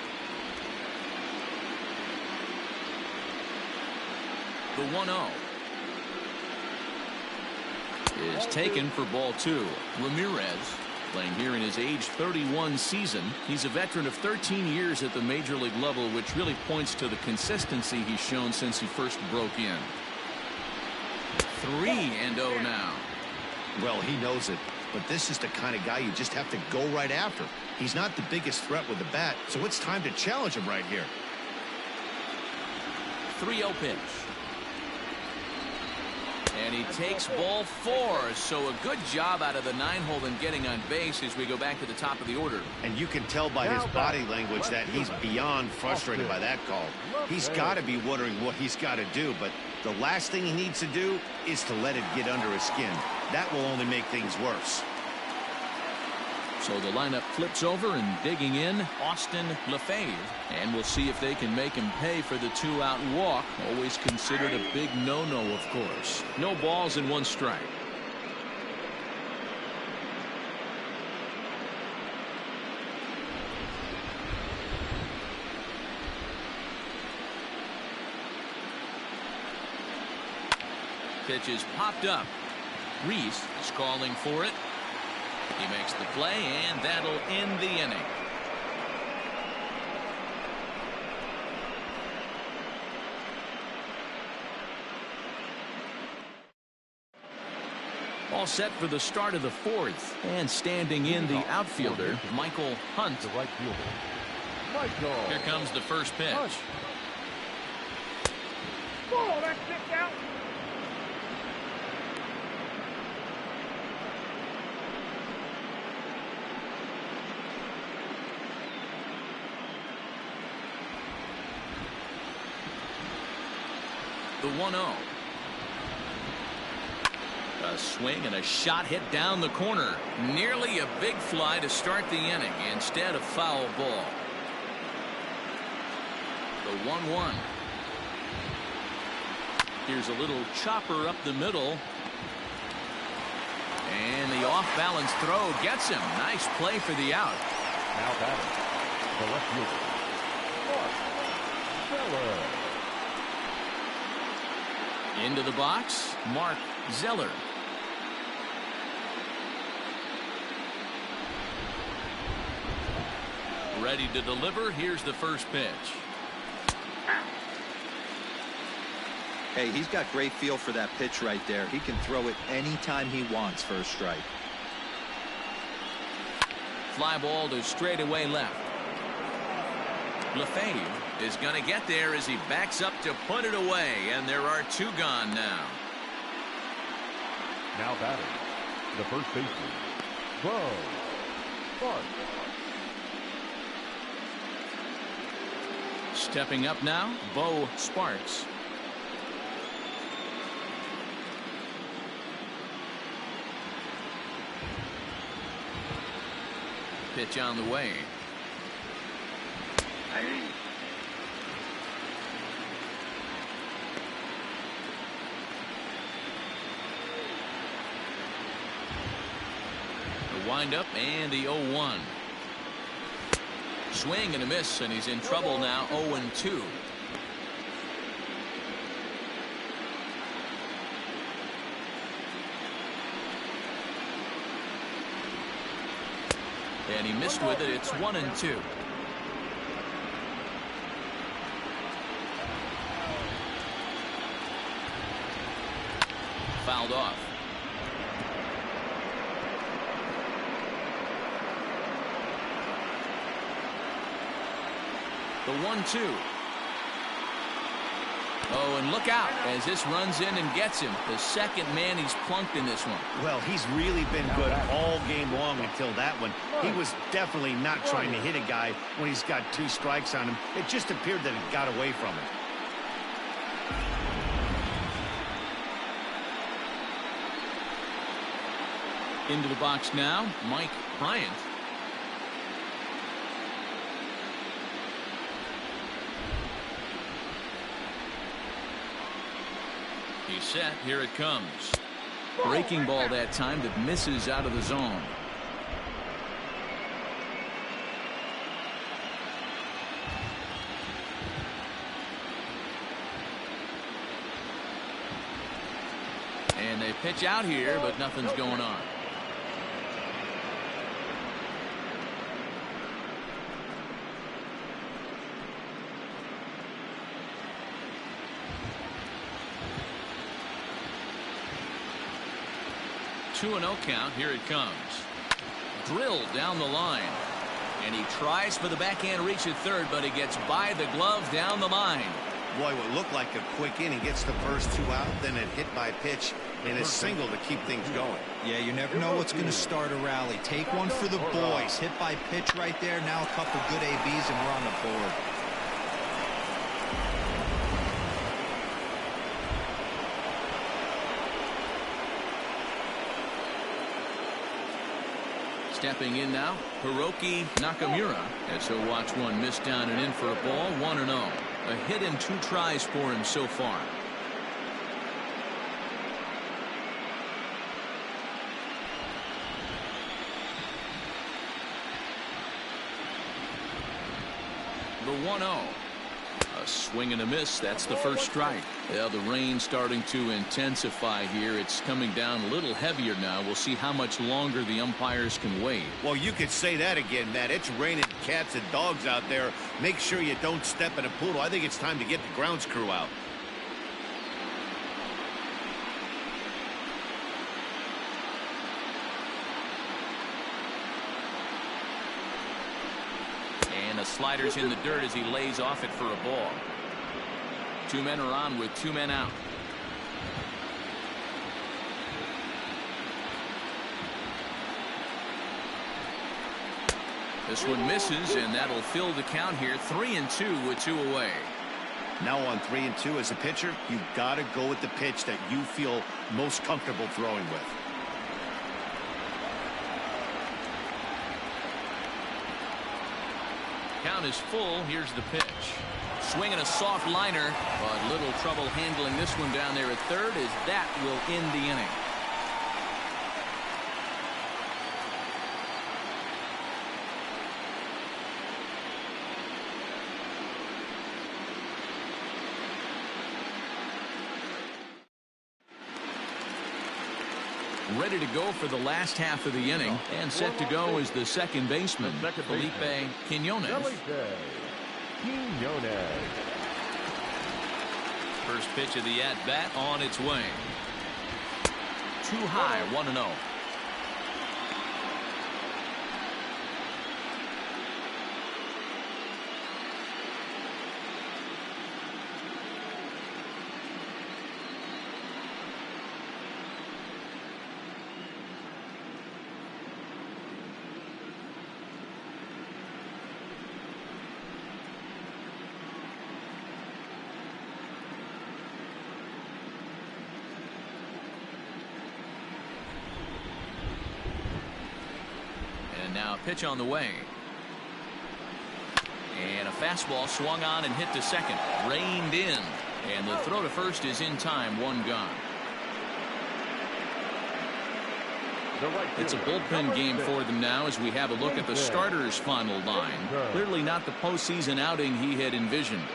S1: The 1-0. is taken for ball 2. Ramirez playing here in his age 31 season. He's a veteran of 13 years at the major league level, which really points to the consistency he's shown since he first broke in. 3-0 now.
S2: Well, he knows it, but this is the kind of guy you just have to go right after. He's not the biggest threat with the bat, so it's time to challenge him right here.
S1: 3-0 pitch. And he takes ball 4, so a good job out of the 9-hole in getting on base as we go back to the top of the order.
S2: And you can tell by his body language that he's beyond frustrated by that call. He's got to be wondering what he's got to do, but the last thing he needs to do is to let it get under his skin. That will only make things worse.
S1: So the lineup flips over, and digging in, Austin Lefebvre. And we'll see if they can make him pay for the 2-out walk. Always considered a big no-no, of course. No balls and 1 strike. Pitch is popped up. Reese is calling for it. He makes the play, and that'll end the inning. All set for the start of the 4th. And standing in, the outfielder, Michael Hunt.
S3: The right fielder, Michael.
S1: Here comes the first pitch.
S5: Oh, that's kicked out.
S1: The 1-0. A swing and a shot hit down the corner. Nearly a big fly to start the inning. Instead, a foul ball. The 1-1. Here's a little chopper up the middle. And the off-balance throw gets him. Nice play for the out.
S3: Now batting, the left fielder, Zeller.
S1: Into the box, Mark Zeller. Ready to deliver. Here's the first pitch.
S4: Hey, he's got great feel for that pitch right there. He can throw it anytime he wants for a strike.
S1: Fly ball to straightaway left. Lefebvre is going to get there as he backs up to put it away, and there are 2 gone now.
S3: Now batting, the first baseman, Bo Clark.
S1: Stepping up now, Bo Sparks. Pitch on the way. The windup and the 0-1. Swing and a miss, and he's in trouble now. 0-2. And he missed with it. It's 1-2. Fouled off. The 1-2. Oh, and look out as this runs in and gets him. The second man he's plunked in this one.
S2: Well, he's really been good all game long until that one. He was definitely not trying to hit a guy when he's got 2 strikes on him. It just appeared that it got away from him.
S1: Into the box now, Mike Bryant. He's set. Here it comes. Breaking ball that time that misses out of the zone. And they They pitch out here, but nothing's going on. Two and 0 count. Here it comes. Drilled down the line. And he tries for the backhand reach at third, but he gets by the glove down the line.
S2: Boy, what looked like a quick inning gets the first two out, then it hit by pitch and a single to keep things going.
S4: Yeah, you never know what's going to start a rally. Take one for the boys. Hit by pitch right there. Now a couple good ABs and we're on the board.
S1: Stepping in now, Hiroki Nakamura, as he'll watch one miss down and in for a ball. 1-0. A hit and 2 tries for him so far. The 1-0. A swing and a miss. That's the first strike. Well, the rain starting to intensify here. It's coming down a little heavier now. We'll see how much longer the umpires can wait.
S2: Well, you could say that again, Matt. It's raining cats and dogs out there. Make sure you don't step in a poodle. I think it's time to get the grounds crew out.
S1: And the slider's in the dirt as he lays off it for a ball. 2 men are on with 2 men out. This one misses, and that'll fill the count here. 3-2 with 2 away.
S2: Now on 3-2 as a pitcher, you've got to go with the pitch that you feel most comfortable throwing with.
S1: Count is full. Here's the pitch. Swinging a soft liner, but little trouble handling this one down there at third, as that will end the inning. Ready to go for the last half of the inning, and set to go is the second baseman, Felipe Quiñones. First pitch of the at-bat on its way. Too high, 1-0. Now pitch on the way. And a fastball swung on and hit to second. Reined in. And the throw to first is in time. 1 gone. It's a bullpen game for them now as we have a look at the starter's final line. Clearly not the postseason outing he had envisioned.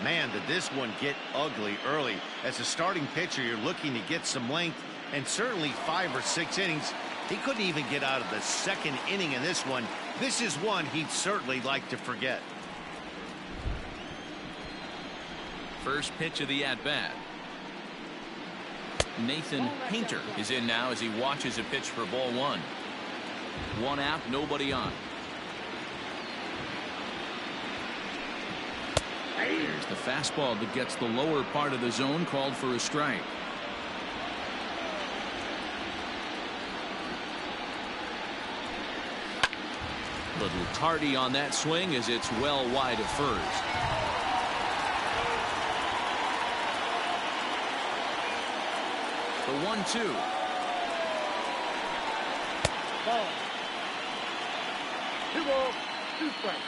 S2: Man, did this one get ugly early. As a starting pitcher, you're looking to get some length, and certainly 5 or 6 innings. He couldn't even get out of the second inning in this one. This is one he'd certainly like to forget.
S1: First pitch of the at-bat. Nathan Painter is in now as he watches a pitch for ball 1. 1 out, nobody on. Here's the fastball that gets the lower part of the zone, called for a strike. Little tardy on that swing as it's well wide of first. The 1-2.
S5: Ball. 2 balls, 2 strikes.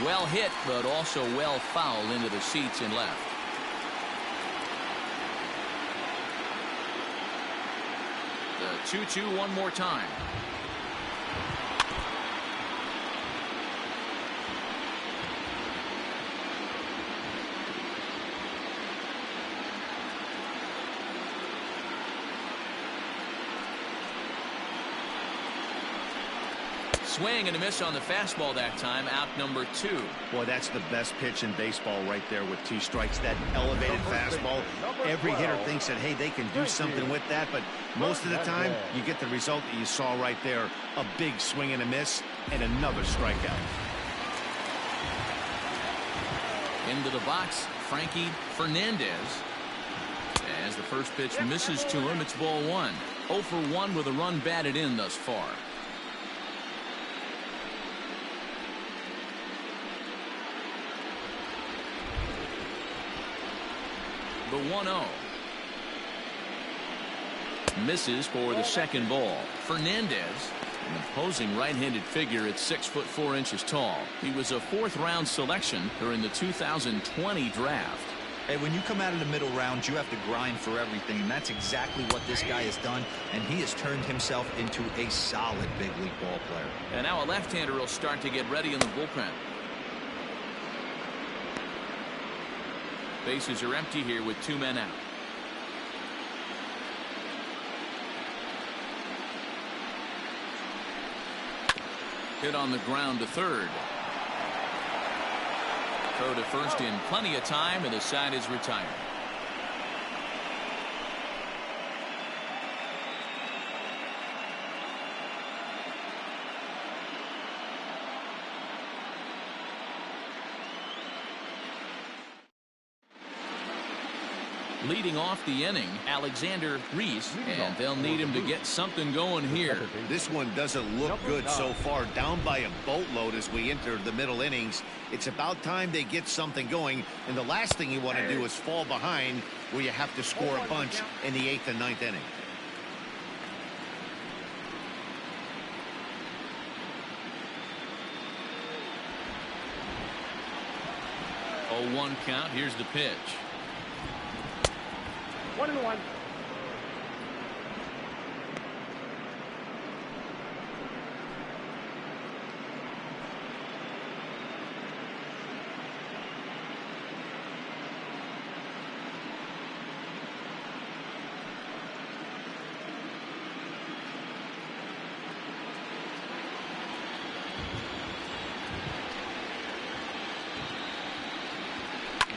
S1: Well hit, but also well fouled into the seats and left. The 2-2 one more time. Swing and a miss on the fastball that time. Out number 2.
S2: Boy, that's the best pitch in baseball right there with 2 strikes. That elevated fastball. Every hitter thinks that, hey, they can do something with that, but most of the time you get the result that you saw right there. A big swing and a miss and another strikeout.
S1: Into the box, Frankie Fernandez. As the first pitch misses to him, it's ball 1. 0 for 1 with a run batted in thus far. The 1-0. Misses for the second ball. Fernandez, an imposing right-handed figure at 6'4" tall. He was a 4th-round selection during the 2020 draft.
S4: Hey, when you come out of the middle rounds, you have to grind for everything, and that's exactly what this guy has done, and he has turned himself into a solid big league ball player.
S1: And now a left-hander will start to get ready in the bullpen. Bases are empty here with 2 men out. Hit on the ground to third. Throw to first in plenty of time, and the side is retired. Leading off the inning, Alexander Reese, and they'll need him to get something going here.
S2: This one doesn't look good so far. Down by a boatload as we enter the middle innings. It's about time they get something going, and the last thing you want to do is fall behind where you have to score a bunch in the 8th and 9th inning.
S1: Oh, 1 count. Here's the pitch.
S5: 1-1.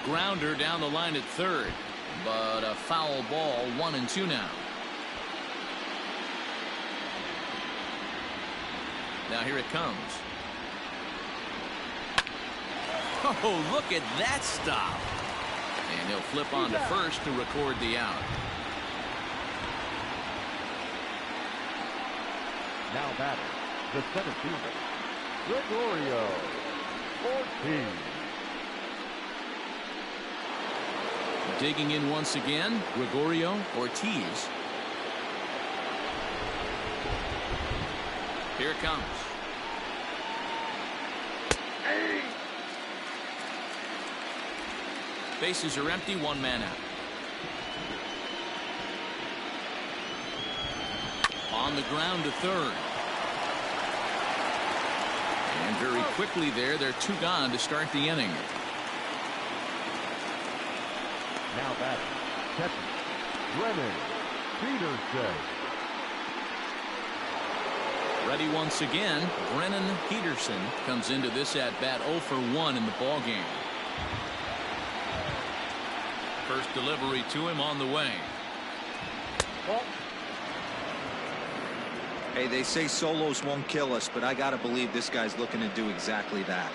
S1: Grounder down the line at third. But a foul ball, 1-2 now. Now here it comes. Oh, look at that stop. And he'll flip on to first to record the out.
S3: Now batting, the center fielder, Gregorio Ortiz.
S1: Digging in once again, Gregorio Ortiz. Here it comes. Bases are empty, 1 man out. On the ground to third. And very quickly there, they're 2 gone to start the inning.
S3: Now batting, catcher, Brennan Peterson.
S1: Ready once again, Brennan Peterson comes into this at-bat 0 for 1 in the ballgame. First delivery to him on the way.
S4: Hey, they say solos won't kill us, but I got to believe this guy's looking to do exactly that.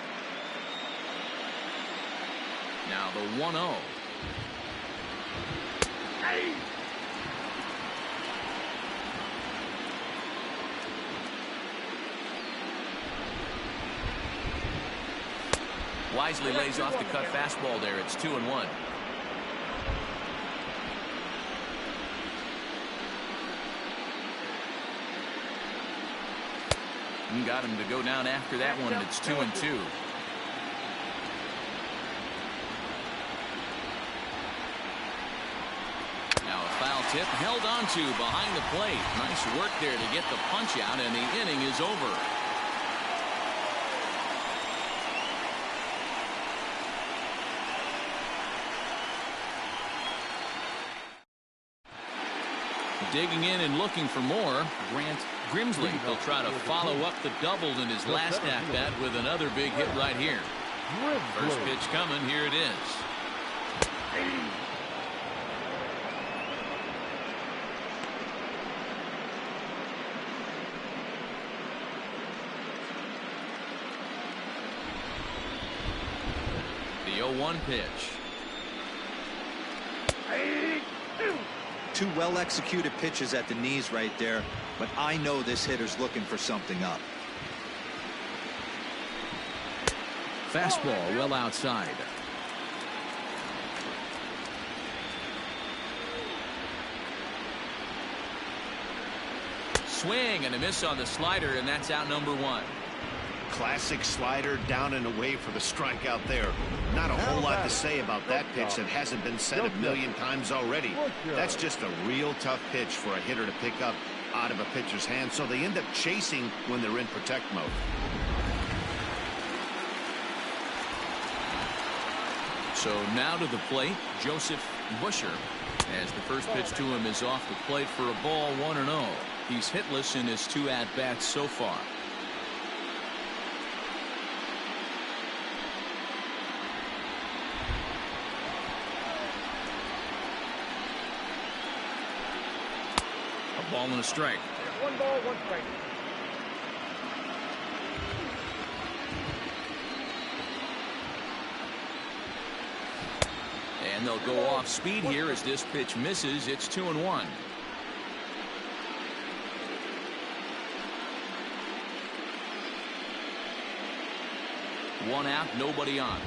S1: Now the 1-0. Wisely lays off the cut fastball there. It's 2-1. Got him to go down after that one, and it's 2-2. Now a foul tip held on to behind the plate. Nice work there to get the punch out, and the inning is over. digging in and looking for more. Grant Grimsley will try to follow up the double in his last at-bat with another big hit right here. First pitch coming. Here it is. The 0-1 pitch.
S4: Two well-executed pitches at the knees right there, but I know this hitter's looking for something up.
S1: Fastball well outside. Swing and a miss on the slider, and that's out number 1.
S2: Classic slider down and away for the strikeout there. Not a whole lot to say about that pitch that hasn't been said a million times already. That's just a real tough pitch for a hitter to pick up out of a pitcher's hand, so they end up chasing when they're in protect mode.
S1: So now to the plate, Joseph Busher, as the first pitch to him is off the plate for a ball, 1-0. He's hitless in his 2 at-bats so far. A ball and a strike.
S5: 1 ball, 1 strike.
S1: And they'll go off speed here as this pitch misses. It's 2-1. One out, nobody on.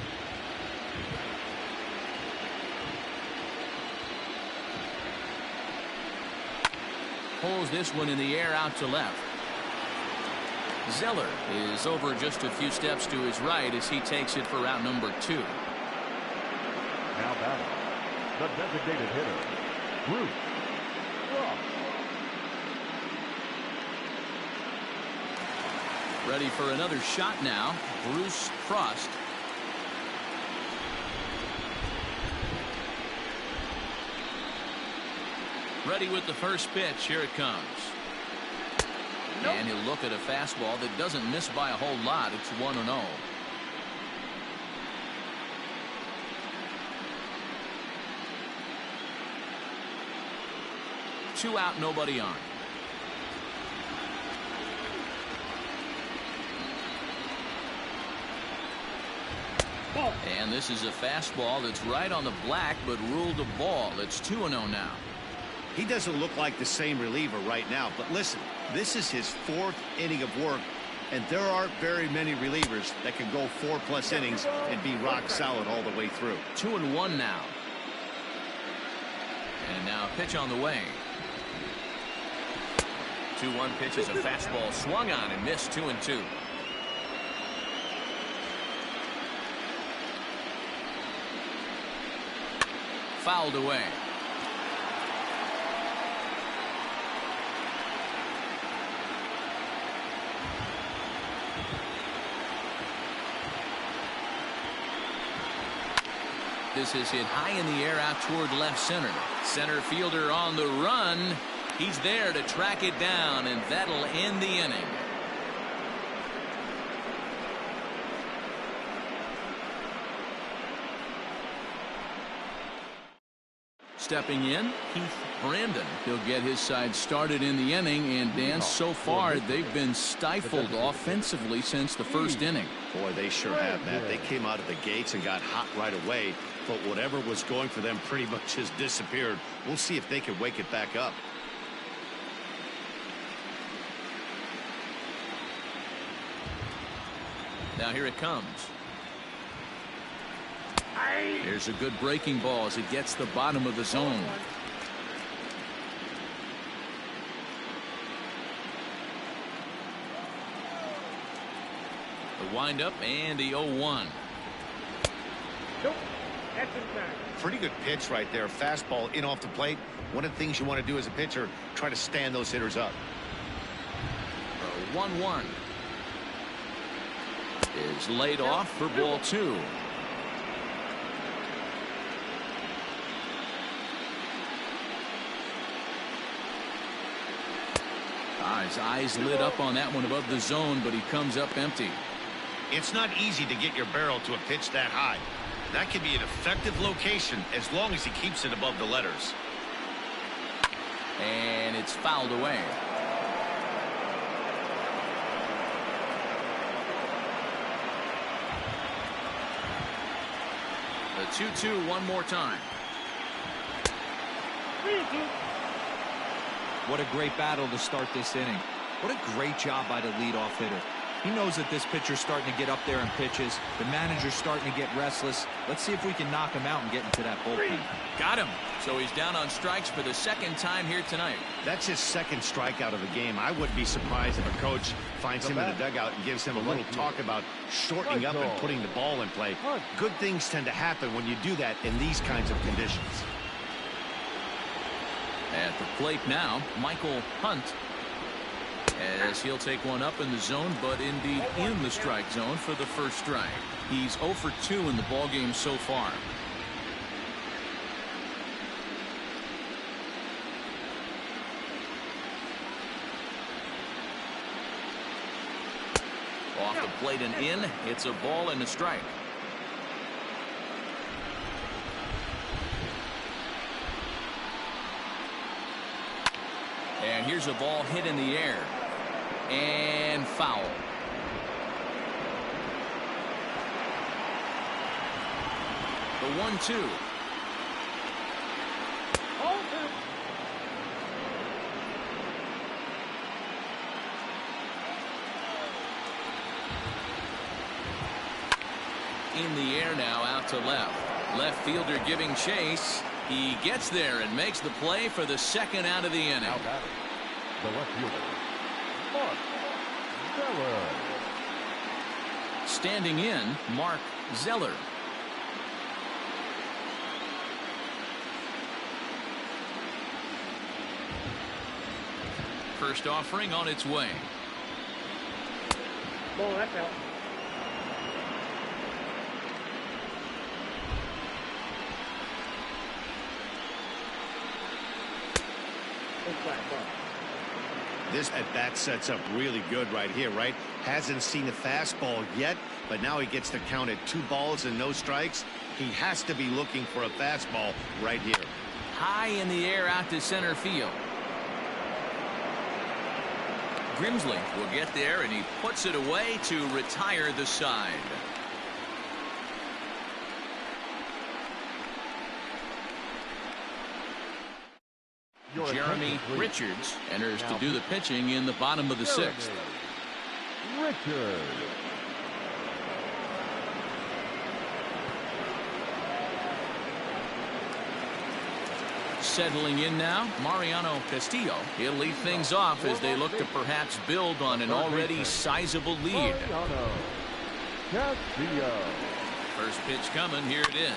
S1: Pulls this one in the air out to left. Zeller is over just a few steps to his right as he takes it for out number 2.
S3: Now batting, the designated hitter, Bruce Ross.
S1: Ready for another shot now. Bruce Frost. Ready with the first pitch. Here it comes. Nope. And he'll look at a fastball that doesn't miss by a whole lot. It's 1-0. Two out, nobody on. And this is a fastball that's right on the black, but ruled a ball. It's 2-0 now.
S2: He doesn't look like the same reliever right now, but listen, this is his 4th inning of work, and there aren't very many relievers that can go 4+ innings and be rock solid all the way through.
S1: 2-1 now. And now a pitch on the way. 2-1 pitch is a fastball swung on and missed. 2-2. Fouled away. This is hit high in the air out toward left center. Center fielder on the run. He's there to track it down, and that'll end the inning. Stepping in, Keith Brandon. He'll get his side started in the inning, and Dan, so far they've been stifled offensively since the first inning.
S2: Boy, they sure have, Matt. They came out of the gates and got hot right away, but whatever was going for them pretty much has disappeared. We'll see if they can wake it back up.
S1: Now here it comes. There's a good breaking ball as it gets the bottom of the zone. The windup and the 0-1.
S5: Nope. That's inside.
S2: Pretty good pitch right there. Fastball in off the plate. One of the things you want to do as a pitcher, try to stand those hitters up.
S1: 1-1 is laid off for ball 2. His eyes lit up on that one above the zone, but he comes up empty.
S2: It's not easy to get your barrel to a pitch that high. That can be an effective location as long as he keeps it above the letters.
S1: And it's fouled away. The 2-2 one more time.
S4: What a great battle to start this inning. What a great job by the leadoff hitter. He knows that this pitcher's starting to get up there in pitches. The manager's starting to get restless. Let's see if we can knock him out and get into that bullpen.
S1: Got him. So he's down on strikes for the second time here tonight.
S2: That's his second strikeout of the game. I wouldn't be surprised if a coach finds him in the dugout and gives him a little talk about shortening up and putting the ball in play. Good things tend to happen when you do that in these kinds of conditions.
S1: At the plate now, Michael Hunt, as he'll take one up in the zone, but indeed in the strike zone for the first strike. He's 0 for 2 in the ballgame so far. Off the plate and in. It's a ball and a strike. And here's a ball hit in the air. And foul. The 1-2. In the air now, out to left. Left fielder giving chase. He gets there and makes the play for the second out of the inning.
S3: Now batting, the left fielder, Mark Zeller.
S1: Standing in, Mark Zeller. First offering on its way.
S5: Ball, that's out.
S2: This at bat sets up really good right here, right? Hasn't seen a fastball yet, but now he gets to count at 2 balls and no strikes. He has to be looking for a fastball right here.
S1: High in the air out to center field. Grimsley will get there, and he puts it away to retire the side. Jeremy Richards enters to do the pitching in the bottom of the 6th.
S3: Richards.
S1: Settling in now, Mariano Castillo. He'll lead things off as they look to perhaps build on an already sizable lead.
S3: Mariano Castillo.
S1: First pitch coming. Here it is.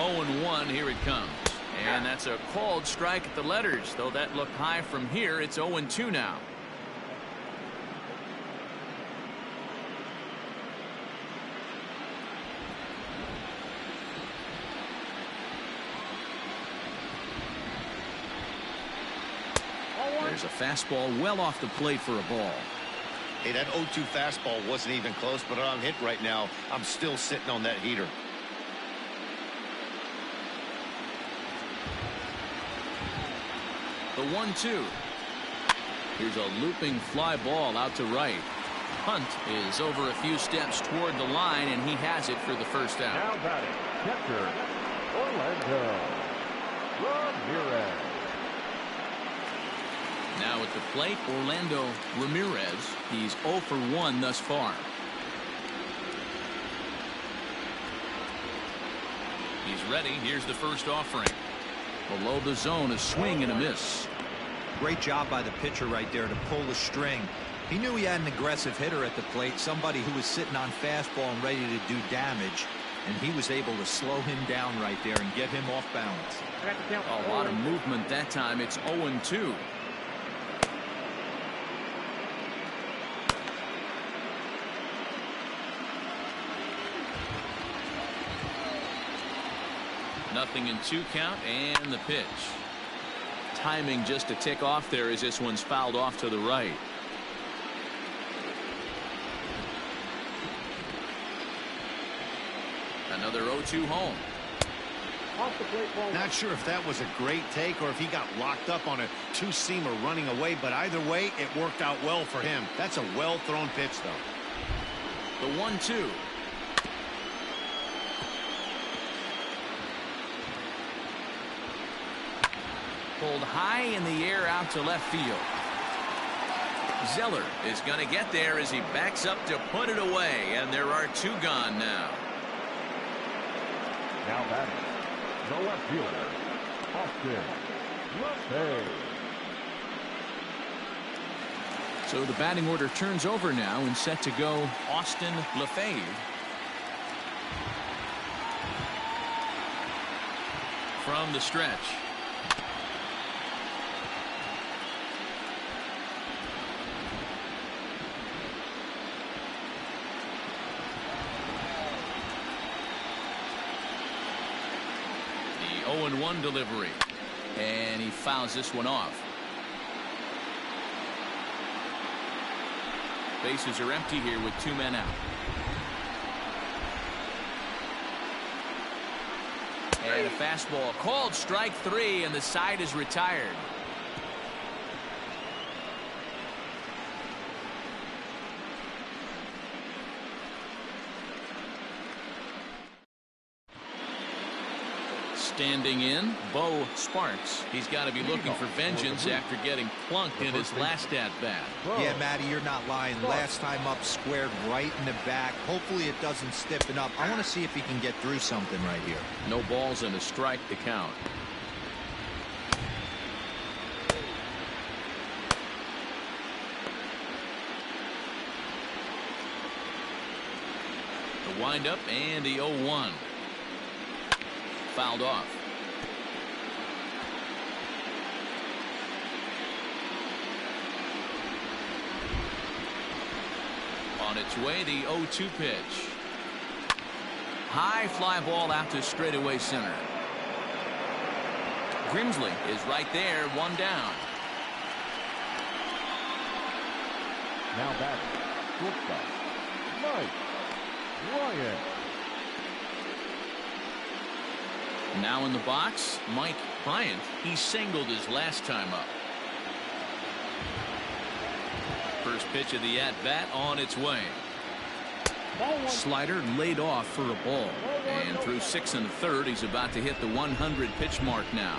S1: Oh and 1. Here it comes. And that's a called strike at the letters. Though that looked high from here, it's 0 and 2 now. There's a fastball well off the plate for a ball.
S2: Hey, that 0-2 fastball wasn't even close, but on hit right now, I'm still sitting on that heater.
S1: The 1-2. Here's a looping fly ball out to right. Hunt is over a few steps toward the line, and he has it for the first out.
S3: Now batting, catcher, Orlando Ramirez.
S1: Now at the plate, Orlando Ramirez. He's 0 for 1 thus far. He's ready. Here's the first offering. Below the zone, a swing and a miss.
S4: Great job by the pitcher right there to pull the string. He knew he had an aggressive hitter at the plate, somebody who was sitting on fastball and ready to do damage, and he was able to slow him down right there and get him off balance.
S1: A lot of movement that time. It's 0 and 2. 1-2 count and the pitch. Timing just a tick off there as this one's fouled off to the right. Another 0-2 home.
S5: Off the plate ball.
S2: Not sure if that was a great take or if he got locked up on a two-seamer running away, but either way, it worked out well for him. That's a well-thrown pitch, though.
S1: The 1-2. Pulled high in the air out to left field. Zeller is going to get there as he backs up to put it away, and there are 2 gone now.
S3: Now batting, the left fielder, Austin LaFave.
S1: So the batting order turns over now and set to go Austin LaFave. From the stretch. The 0-1 delivery. And he fouls this one off. Bases are empty here with 2 men out. And a fastball called strike 3, and the side is retired. Standing in, Bo Sparks. He's got to be looking for vengeance after getting plunked in his last at-bat.
S4: Yeah, Matty, you're not lying. Last time up, squared right in the back. Hopefully it doesn't stiffen up. I want to see if he can get through something right here.
S1: No balls and a strike to count. The windup and the 0-1. Fouled off. On its way, the 0-2 pitch. High fly ball out to straightaway center. Grimsley is right there, 1 down.
S3: Now batting, shortstop, Mike Bryant.
S1: Now in the box, Mike Bryant. He singled his last time up. First pitch of the at-bat on its way. Slider laid off for a ball. And through 6 1/3, he's about to hit the 100 pitch mark now.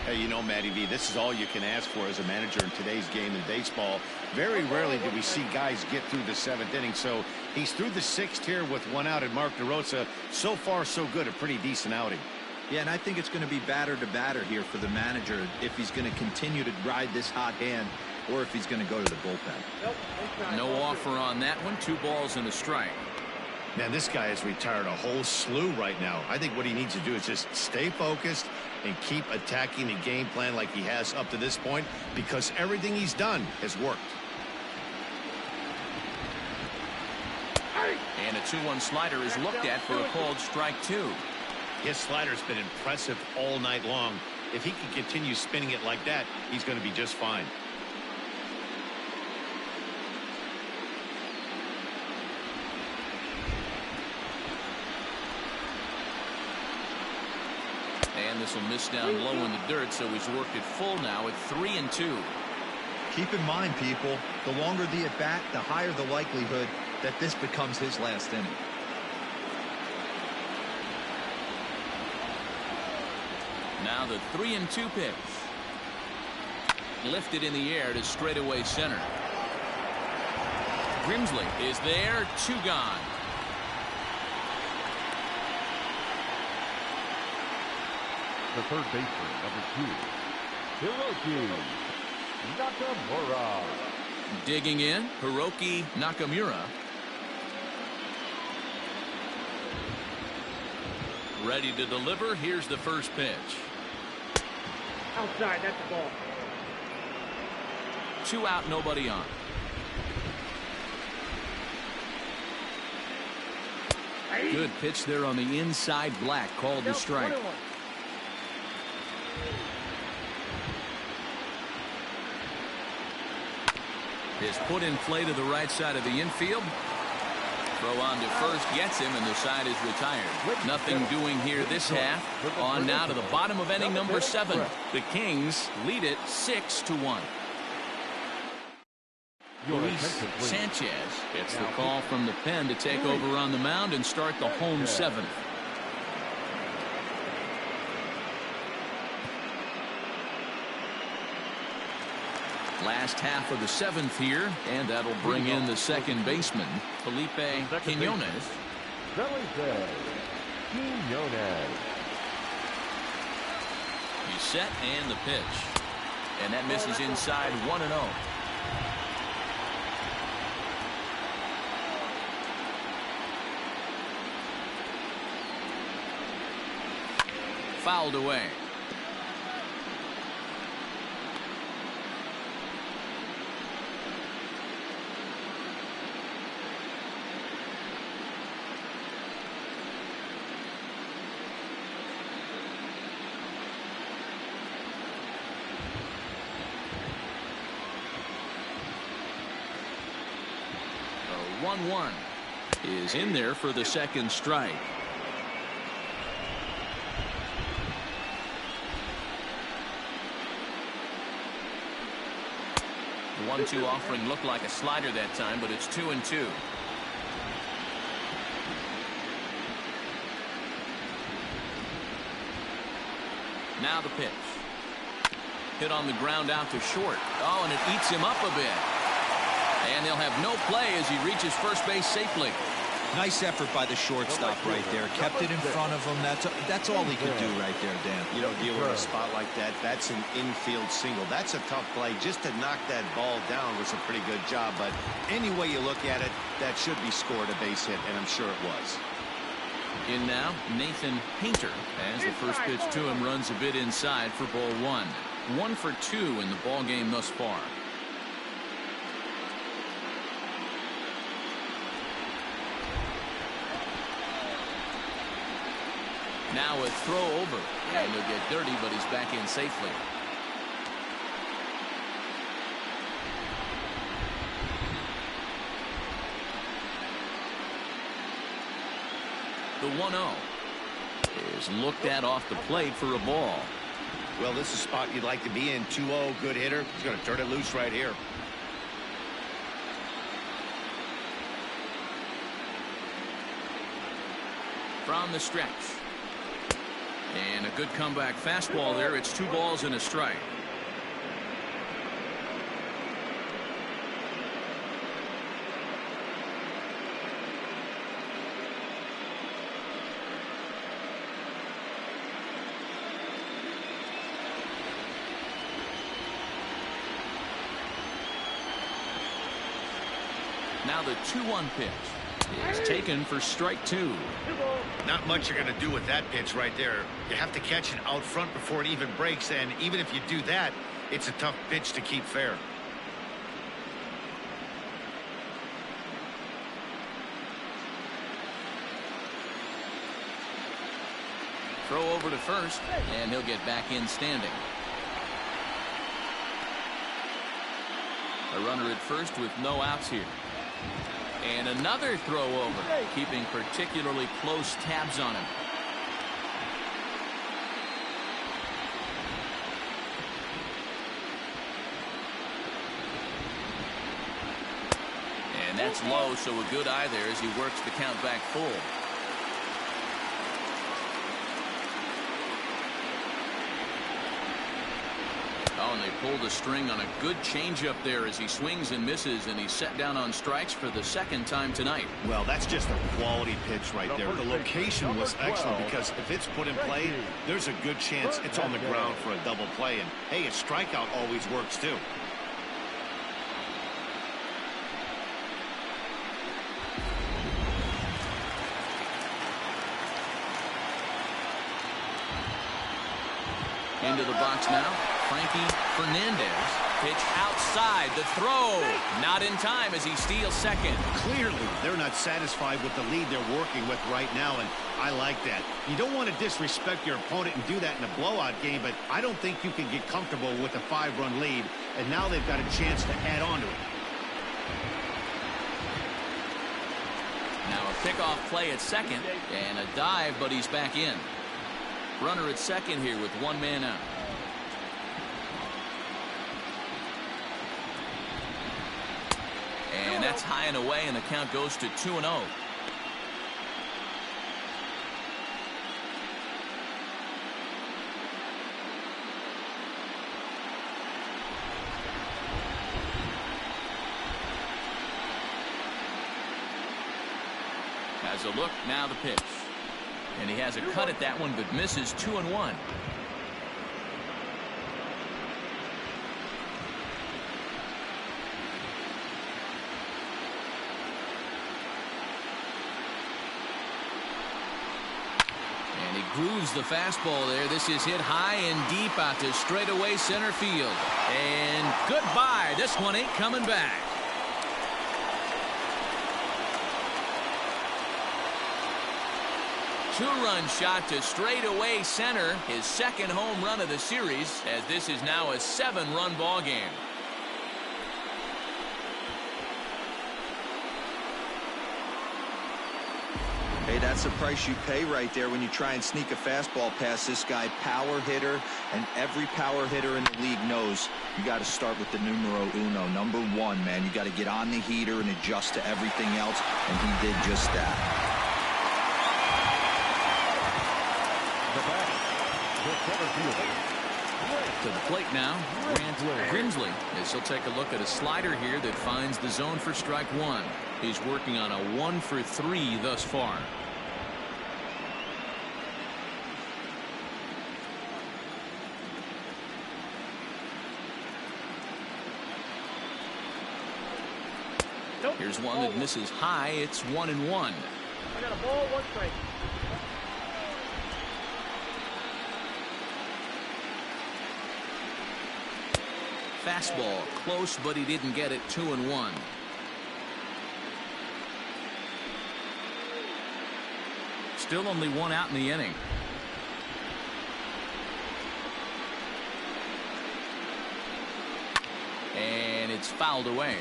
S2: Hey, you know, Matty V, this is all you can ask for as a manager in today's game in baseball. Very rarely do we see guys get through the 7th inning. So he's through the 6th here with 1 out, and Mark DeRosa, so far so good, a pretty decent outing.
S4: Yeah, and I think it's going to be batter to batter here for the manager if he's going to continue to ride this hot hand or if he's going to go to the bullpen.
S1: No offer on that one. 2 balls and a strike.
S2: Man, this guy has retired a whole slew right now. I think what he needs to do is just stay focused and keep attacking the game plan like he has up to this point, because everything he's done has worked.
S1: And a 2-1 slider is looked at for a called strike 2.
S2: His slider's been impressive all night long. If he can continue spinning it like that, he's going to be just fine.
S1: And this will miss down low in the dirt, so he's worked it full now at 3-2.
S4: Keep in mind, people, the longer the at-bat, the higher the likelihood that this becomes his last inning.
S1: Now the 3-2 pitch. Lifted in the air to straightaway center. Grimsley is there, 2 gone.
S3: The third baseman, number 2, Hiroki Nakamura.
S1: Digging in, Hiroki Nakamura. Ready to deliver. Here's the first pitch.
S5: Outside, that's the ball.
S1: 2 out, nobody on. Good pitch there on the inside, Black called the strike. Is put in play to the right side of the infield. Throw on to first gets him, and the side is retired. Nothing doing here this half. On now to the bottom of inning number 7. The Kings lead it 6-1. Luis Sanchez gets the call from the pen to take over on the mound and start the home 7th. Last half of the 7th here, and that'll bring in the second baseman, Felipe Quinones. He's set, and the pitch. And that misses inside 1-0. Fouled away. The 1-1 is in there for the second strike. 1-2 offering looked like a slider that time, but it's 2-2. Now the pitch. Hit on the ground out to short. Oh, and it eats him up a bit. And they'll have no play as he reaches first base safely.
S4: Nice effort by the shortstop right there. Kept it in front of him. That's all he could do right there, Dan.
S2: You know, deal with a spot like that. That's an infield single. That's a tough play. Just to knock that ball down was a pretty good job. But any way you look at it, that should be scored a base hit, and I'm sure it was.
S1: In now, Nathan Painter, as the first pitch to him runs a bit inside for ball 1. 1 for 2 in the ball game thus far. Now a throw over, and he'll get dirty, but he's back in safely. The 1-0 is looked at off the plate for a ball.
S2: Well, this is a spot you'd like to be in. 2-0, good hitter. He's going to turn it loose right here.
S1: From the stretch. And a good comeback fastball there. It's 2 balls and a strike. Now the 2-1 pitch is taken for strike 2.
S2: Not much you're going to do with that pitch right there. You have to catch it out front before it even breaks, and even if you do that, it's a tough pitch to keep fair.
S1: Throw over to first, and he'll get back in standing. A runner at first with no outs here. And another throw over, keeping particularly close tabs on him. And that's low, so a good eye there as he works the count back full. Oh, and they pulled a string on a good changeup there as he swings and misses, and he's set down on strikes for the second time tonight.
S2: Well, that's just a quality pitch right there. The location was excellent because if it's put in play, there's a good chance it's on the ground for a double play. And, hey, a strikeout always works, too.
S1: Into the box now. Frankie Fernandez. Pitch outside. The throw. Not in time as he steals second.
S2: Clearly, they're not satisfied with the lead they're working with right now, and I like that. You don't want to disrespect your opponent and do that in a blowout game, but I don't think you can get comfortable with a 5-run lead, and now they've got a chance to add on to it.
S1: Now a pickoff play at second, and a dive, but he's back in. Runner at second here with one man out. And that's high and away, and the count goes to 2-0. Has a look, now the pitch. And he has a cut at that one, but misses 2-1. Grooves the fastball there. This is hit high and deep out to straightaway center field. And goodbye. This one ain't coming back. Two-run shot to straightaway center. His second home run of the series, as this is now a 7-run ball game.
S4: Hey, that's the price you pay right there when you try and sneak a fastball past this guy. Power hitter, and every power hitter in the league knows you got to start with the numero uno, number 1, man. You got to get on the heater and adjust to everything else, and he did just that.
S3: The center fielder.
S1: To the plate now, Grant Grimsley, as he'll take a look at a slider here that finds the zone for strike 1. He's working on a 1-for-3 thus far. Here's one that misses high. It's 1-1.
S5: I got a ball, 1 strike.
S1: Fastball close, but he didn't get it. 2-1. Still only 1 out in the inning. And it's fouled away.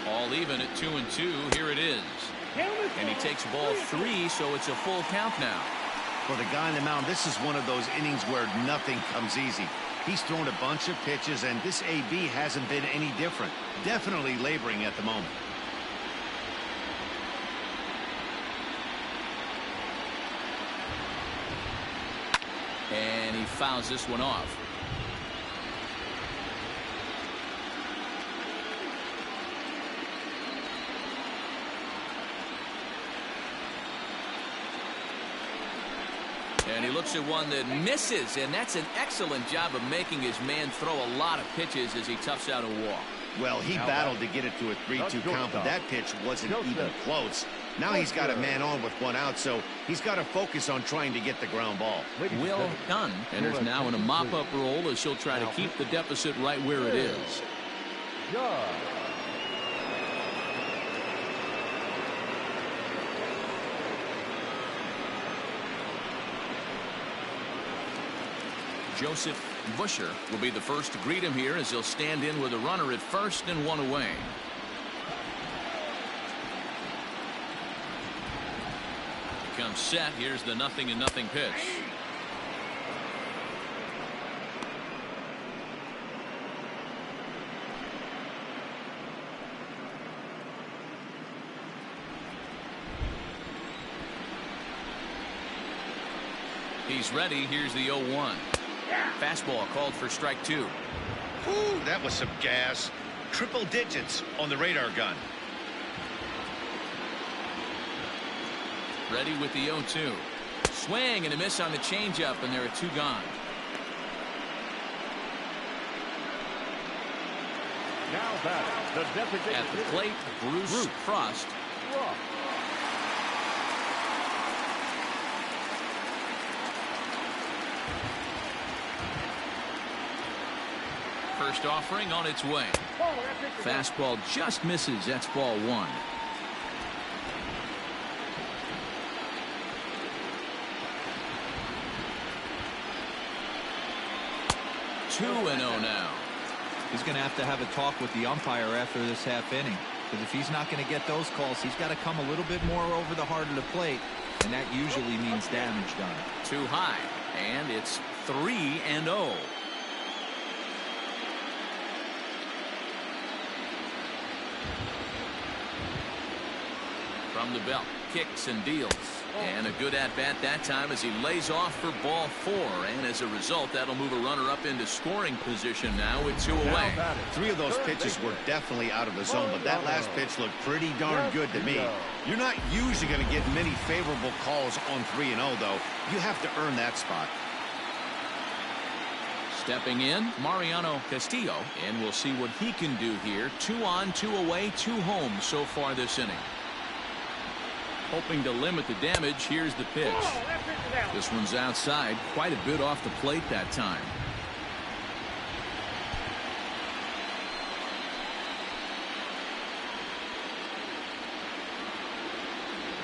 S1: All even at 2-2. Here it is. And he takes ball 3, so it's a full count now.
S2: For the guy on the mound, this is one of those innings where nothing comes easy. He's thrown a bunch of pitches, and this AB hasn't been any different. Definitely laboring at the moment.
S1: And he fouls this one off. And he looks at one that misses, and that's an excellent job of making his man throw a lot of pitches as he toughs out a walk.
S2: Well, he battled to get it to a 3-2 count, but that pitch wasn't even close. Now he's got a man on with 1 out, so he's got to focus on trying to get the ground ball.
S1: Well done. And there's now in a mop-up role as she'll try to keep the deficit right where it is. Joseph Busher will be the first to greet him here as he'll stand in with a runner at first and 1 away. He comes set. Here's the 0-0 pitch. He's ready. Here's the 0-1. Fastball called for strike 2.
S2: Ooh, that was some gas. Triple digits on the radar gun.
S1: Ready with the 0-2. Swing and a miss on the changeup, and there are 2 gone.
S3: Now batting, the designated
S1: At the
S3: hitter,
S1: plate, Bruce Frost.
S3: Rock.
S1: First offering on its way. Fastball just misses. That's ball one. 2-0 now.
S4: He's going to have a talk with the umpire after this half inning. Because if he's not going to get those calls, he's got to come a little bit more over the heart of the plate. And that usually means damage done.
S1: Too high. And it's 3-0. From the belt, kicks and deals. And a good at-bat that time as he lays off for ball four. And as a result, that'll move a runner up into scoring position now with two away.
S2: Three of those pitches were definitely out of the zone, but that last pitch looked pretty darn good to me. You're not usually going to get many favorable calls on 3-0, though. You have to earn that spot.
S1: Stepping in, Mariano Castillo, and we'll see what he can do here. 2 on, 2 away, 2 home so far this inning. Hoping to limit the damage. Here's the pitch. This one's outside, quite a bit off the plate that time.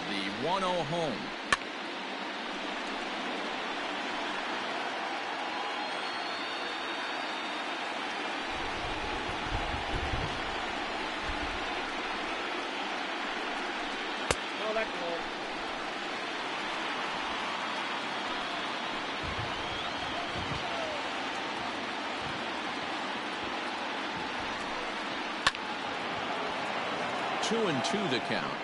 S1: The 1-0 home. Two and 2 the count.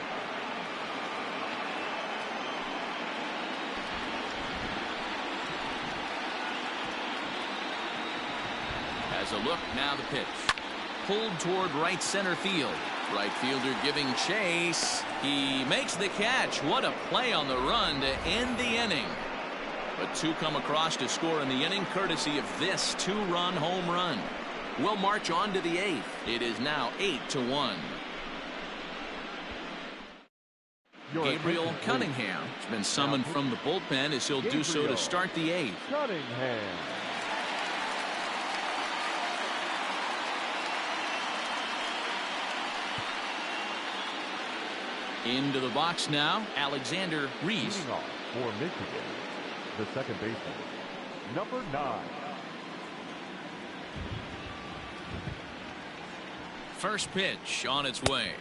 S1: Has a look, now the pitch. Pulled toward right center field. Right fielder giving chase. He makes the catch. What a play on the run to end the inning. But 2 come across to score in the inning courtesy of this 2-run home run. We'll march on to the 8th. It is now 8-1. Gabriel Cunningham has been summoned from the bullpen as he'll do so to start the 8th.
S3: Cunningham.
S1: Into the box now, Alexander Reese.
S3: Leading off for Michigan, the second baseman, number 9.
S1: First pitch on its way.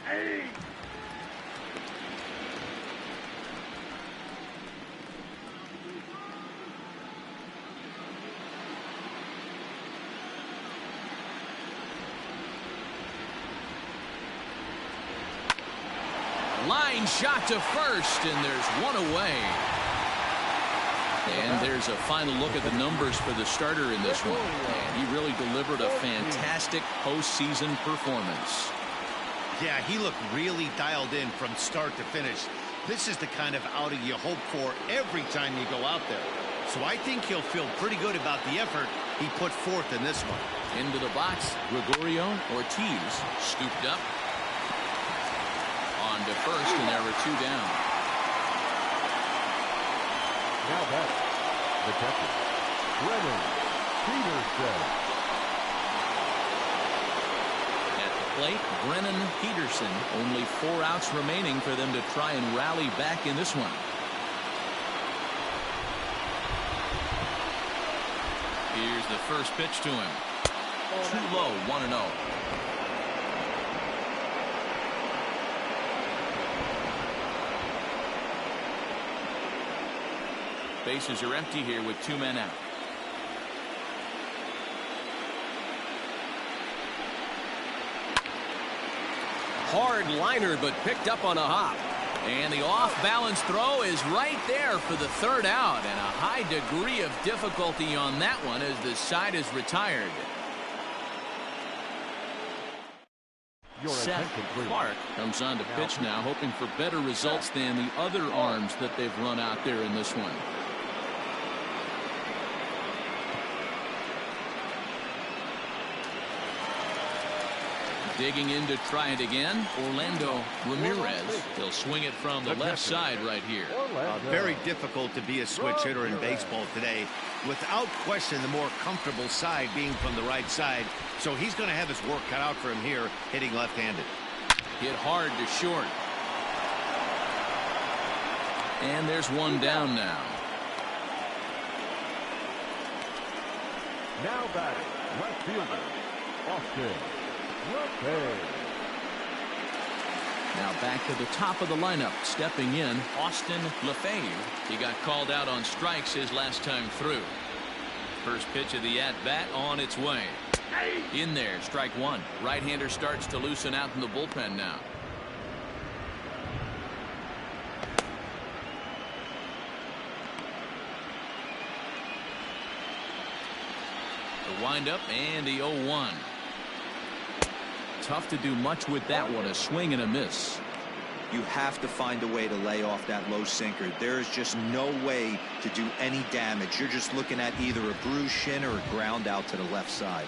S1: Line shot to first, and there's one away. And there's a final look at the numbers for the starter in this one. And he really delivered a fantastic postseason performance.
S2: Yeah, he looked really dialed in from start to finish. This is the kind of outing you hope for every time you go out there. So I think he'll feel pretty good about the effort he put forth in this one.
S1: Into the box, Gregorio Ortiz scooped up. On to first, and there were 2 down.
S3: Now back, the catcher, Brennan Peterson.
S1: At the plate, Brennan Peterson. Only 4 outs remaining for them to try and rally back in this one. Here's the first pitch to him. Too low, 1-0. Bases are empty here with 2 men out. Hard liner, but picked up on a hop. And the off-balance throw is right there for the 3rd out. And a high degree of difficulty on that one as the side is retired. Seth Clark comes on to pitch now, hoping for better results than the other arms that they've run out there in this one. Digging in to try it again, Orlando Ramirez. He'll swing it from the left side right here.
S2: Very difficult to be a switch hitter in baseball today. Without question, the more comfortable side being from the right side. So he's going to have his work cut out for him here, hitting left-handed.
S1: Hit hard to short. And there's one down now.
S3: Now batting, left fielder, Austin Lopez.
S1: Now back to the top of the lineup. Stepping in, Austin Lefebvre. He got called out on strikes his last time through. First pitch of the at-bat on its way. In there, strike one. Right-hander starts to loosen out in the bullpen now. The windup and the 0-1. Tough to do much with that one. A swing and a miss.
S4: You have to find a way to lay off that low sinker. There is just no way to do any damage. You're just looking at either a bruised shin or a ground out to the left side.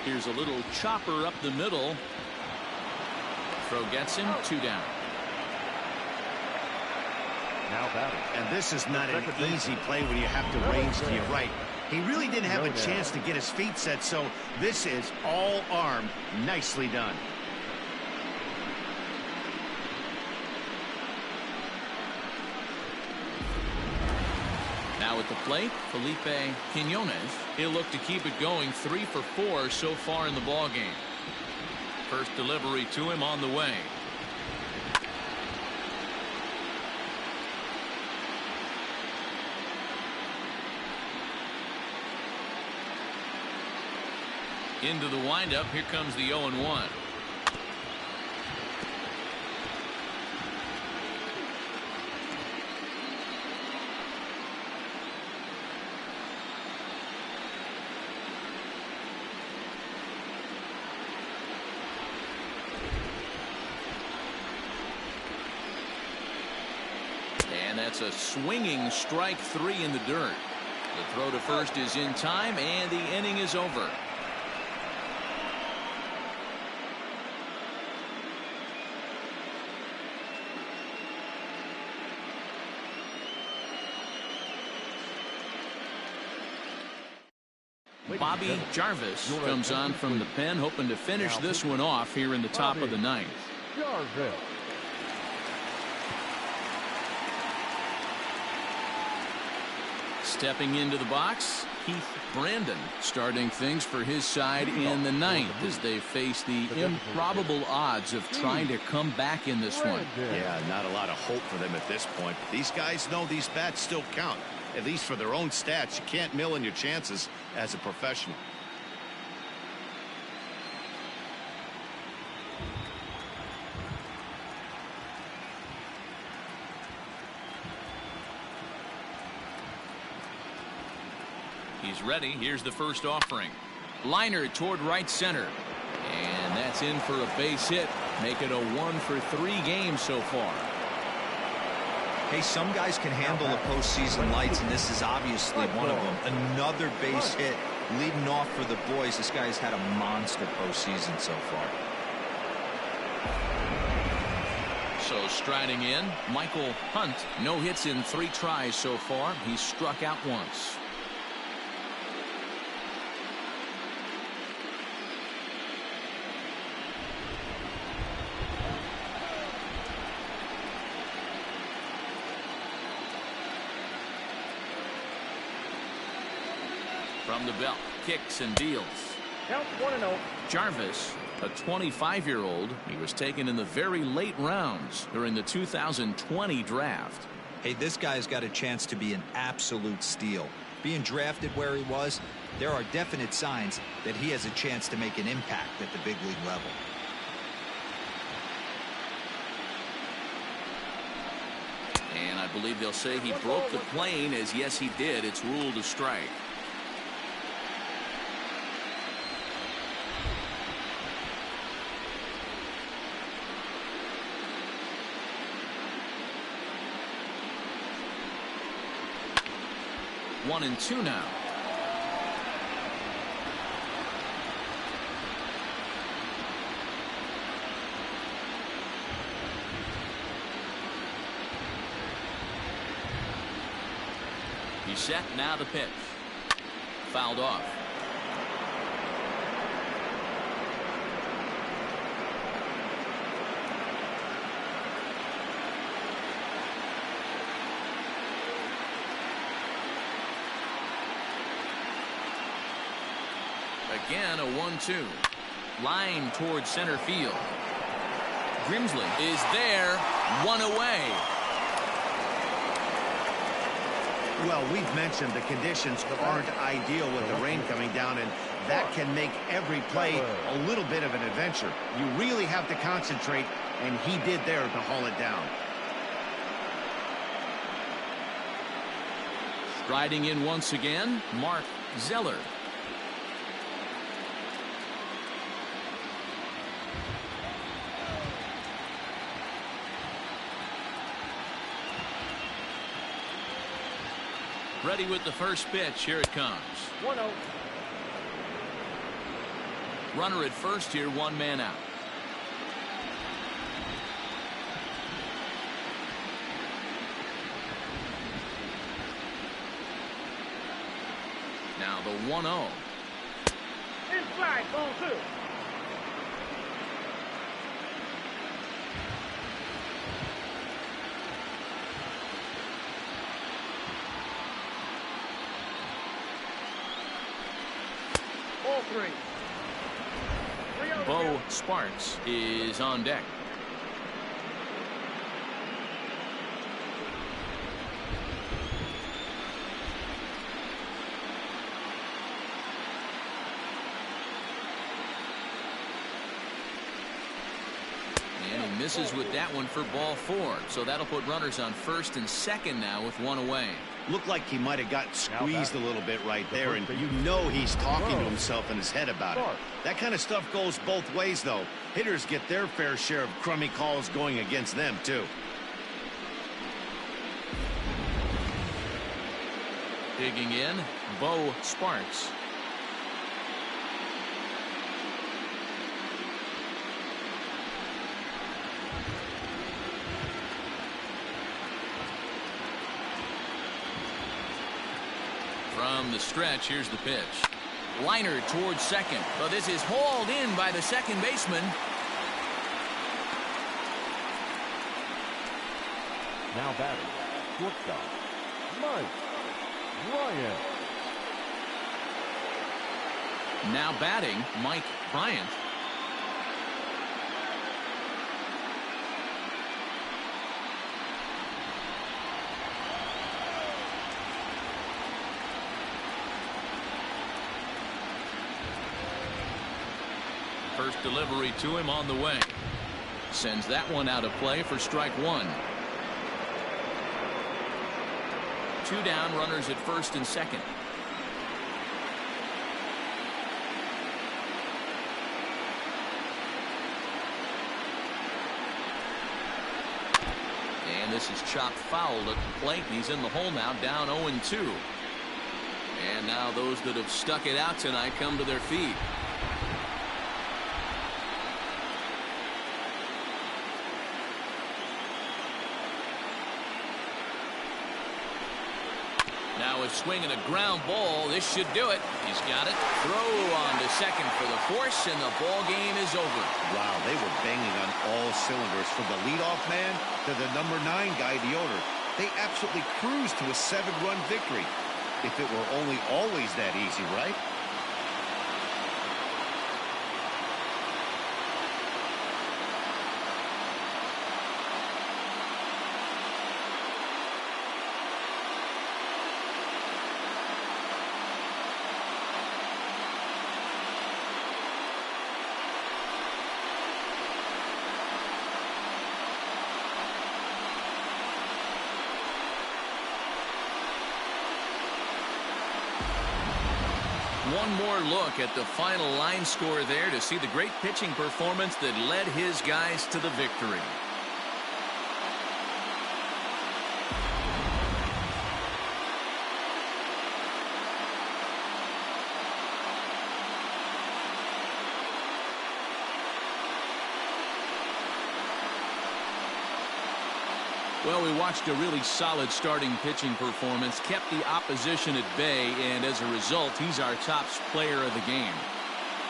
S1: Here's a little chopper up the middle. Throw gets him. 2 down.
S3: Now batting.
S2: And this is not an easy play when you have to range to your right. He really didn't have a chance to get his feet set, so this is all arm. Nicely done.
S1: Now at the plate, Felipe Quinones. He'll look to keep it going. 3 for 4 so far in the ballgame. First delivery to him on the way. Into the windup. Here comes the 0-1. And that's a swinging strike 3 in the dirt. The throw to first is in time, and the inning is over. Bobby Jarvis comes on from the pen, hoping to finish this one off here in the top of the ninth.
S3: Jarvis.
S1: Stepping into the box, Keith Brandon starting things for his side in the ninth as they face the improbable odds of trying to come back in this one.
S2: Yeah, not a lot of hope for them at this point. These guys know these bats still count. At least for their own stats. You can't mill in your chances as a professional.
S1: He's ready. Here's the first offering. Liner toward right center. And that's in for a base hit. Make it a 1 for 3 games so far.
S4: Hey, some guys can handle the postseason lights, and this is obviously one of them. Another base hit leading off for the boys. This guy's had a monster postseason so far.
S1: So striding in, Michael Hunt. No hits in 3 tries so far. He's struck out once. From the belt, kicks and deals.
S5: Count 1-0.
S1: Jarvis, a 25-year-old. He was taken in the very late rounds during the 2020 draft.
S4: Hey, this guy's got a chance to be an absolute steal. Being drafted where he was, there are definite signs that he has a chance to make an impact at the big league level.
S1: And I believe they'll say he broke the plane, as yes he did. It's ruled a strike. One and 2 now. He's set. Now the pitch. Fouled off. Again, a 1-2. Line towards center field. Grimsley is there. One away.
S2: Well, we've mentioned the conditions aren't ideal with the rain coming down, and that can make every play a little bit of an adventure. You really have to concentrate, and he did there to haul it down.
S1: Striding in once again, Mark Zeller. Ready with the first pitch. Here it comes.
S5: 1-0.
S1: Runner at first here, one man out. Now the 1-0.
S5: Inside, ball 2. Ball 3.
S1: Bo Sparks is on deck. And he misses with that one for ball 4. So that'll put runners on first and second now with one away.
S2: Looked like he might have got squeezed a little bit right there, and you know he's talking to himself in his head about it. That kind of stuff goes both ways, though. Hitters get their fair share of crummy calls going against them, too.
S1: Digging in, Bo Sparks. From the stretch, here's the pitch. Liner towards second, but this is hauled in by the second baseman.
S3: Now batting, shortstop, Mike Bryant.
S1: Now batting, Mike Bryant. First delivery to him on the way. Sends that one out of play for strike 1. 2 down, runners at first and second. And this is chopped foul at the plate. He's in the hole now, down 0-2. And now those that have stuck it out tonight come to their feet. Now a swing and a ground ball. This should do it. He's got it. Throw on to second for the force, and the ball game is over.
S2: Wow, they were banging on all cylinders, from the leadoff man to the number 9 guy, the order. They absolutely cruised to a 7-run victory. If it were only always that easy, right?
S1: One more look at the final line score there to see the great pitching performance that led his guys to the victory. Well, we watched a really solid starting pitching performance, kept the opposition at bay, and as a result, he's our top player of the game.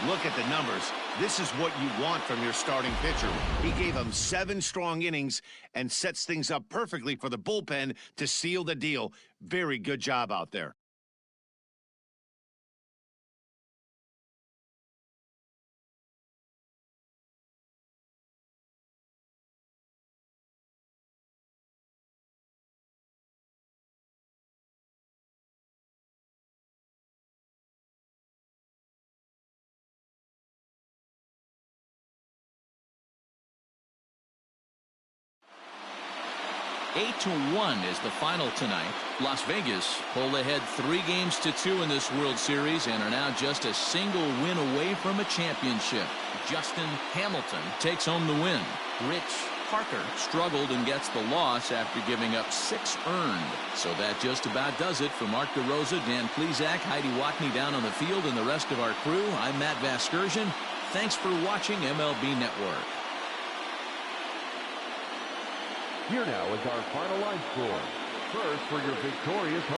S2: Look at the numbers. This is what you want from your starting pitcher. He gave him 7 strong innings and sets things up perfectly for the bullpen to seal the deal. Very good job out there.
S1: Eight to 1 is the final tonight. Las Vegas pulled ahead 3-2 in this World Series and are now just a single win away from a championship. Justin Hamilton takes home the win. Rich Parker struggled and gets the loss after giving up 6 earned. So that just about does it. For Mark DeRosa, Dan Plesac, Heidi Watney down on the field, and the rest of our crew, I'm Matt Vasgersian. Thanks for watching MLB Network.
S3: Here now is our final line score. First, for your victorious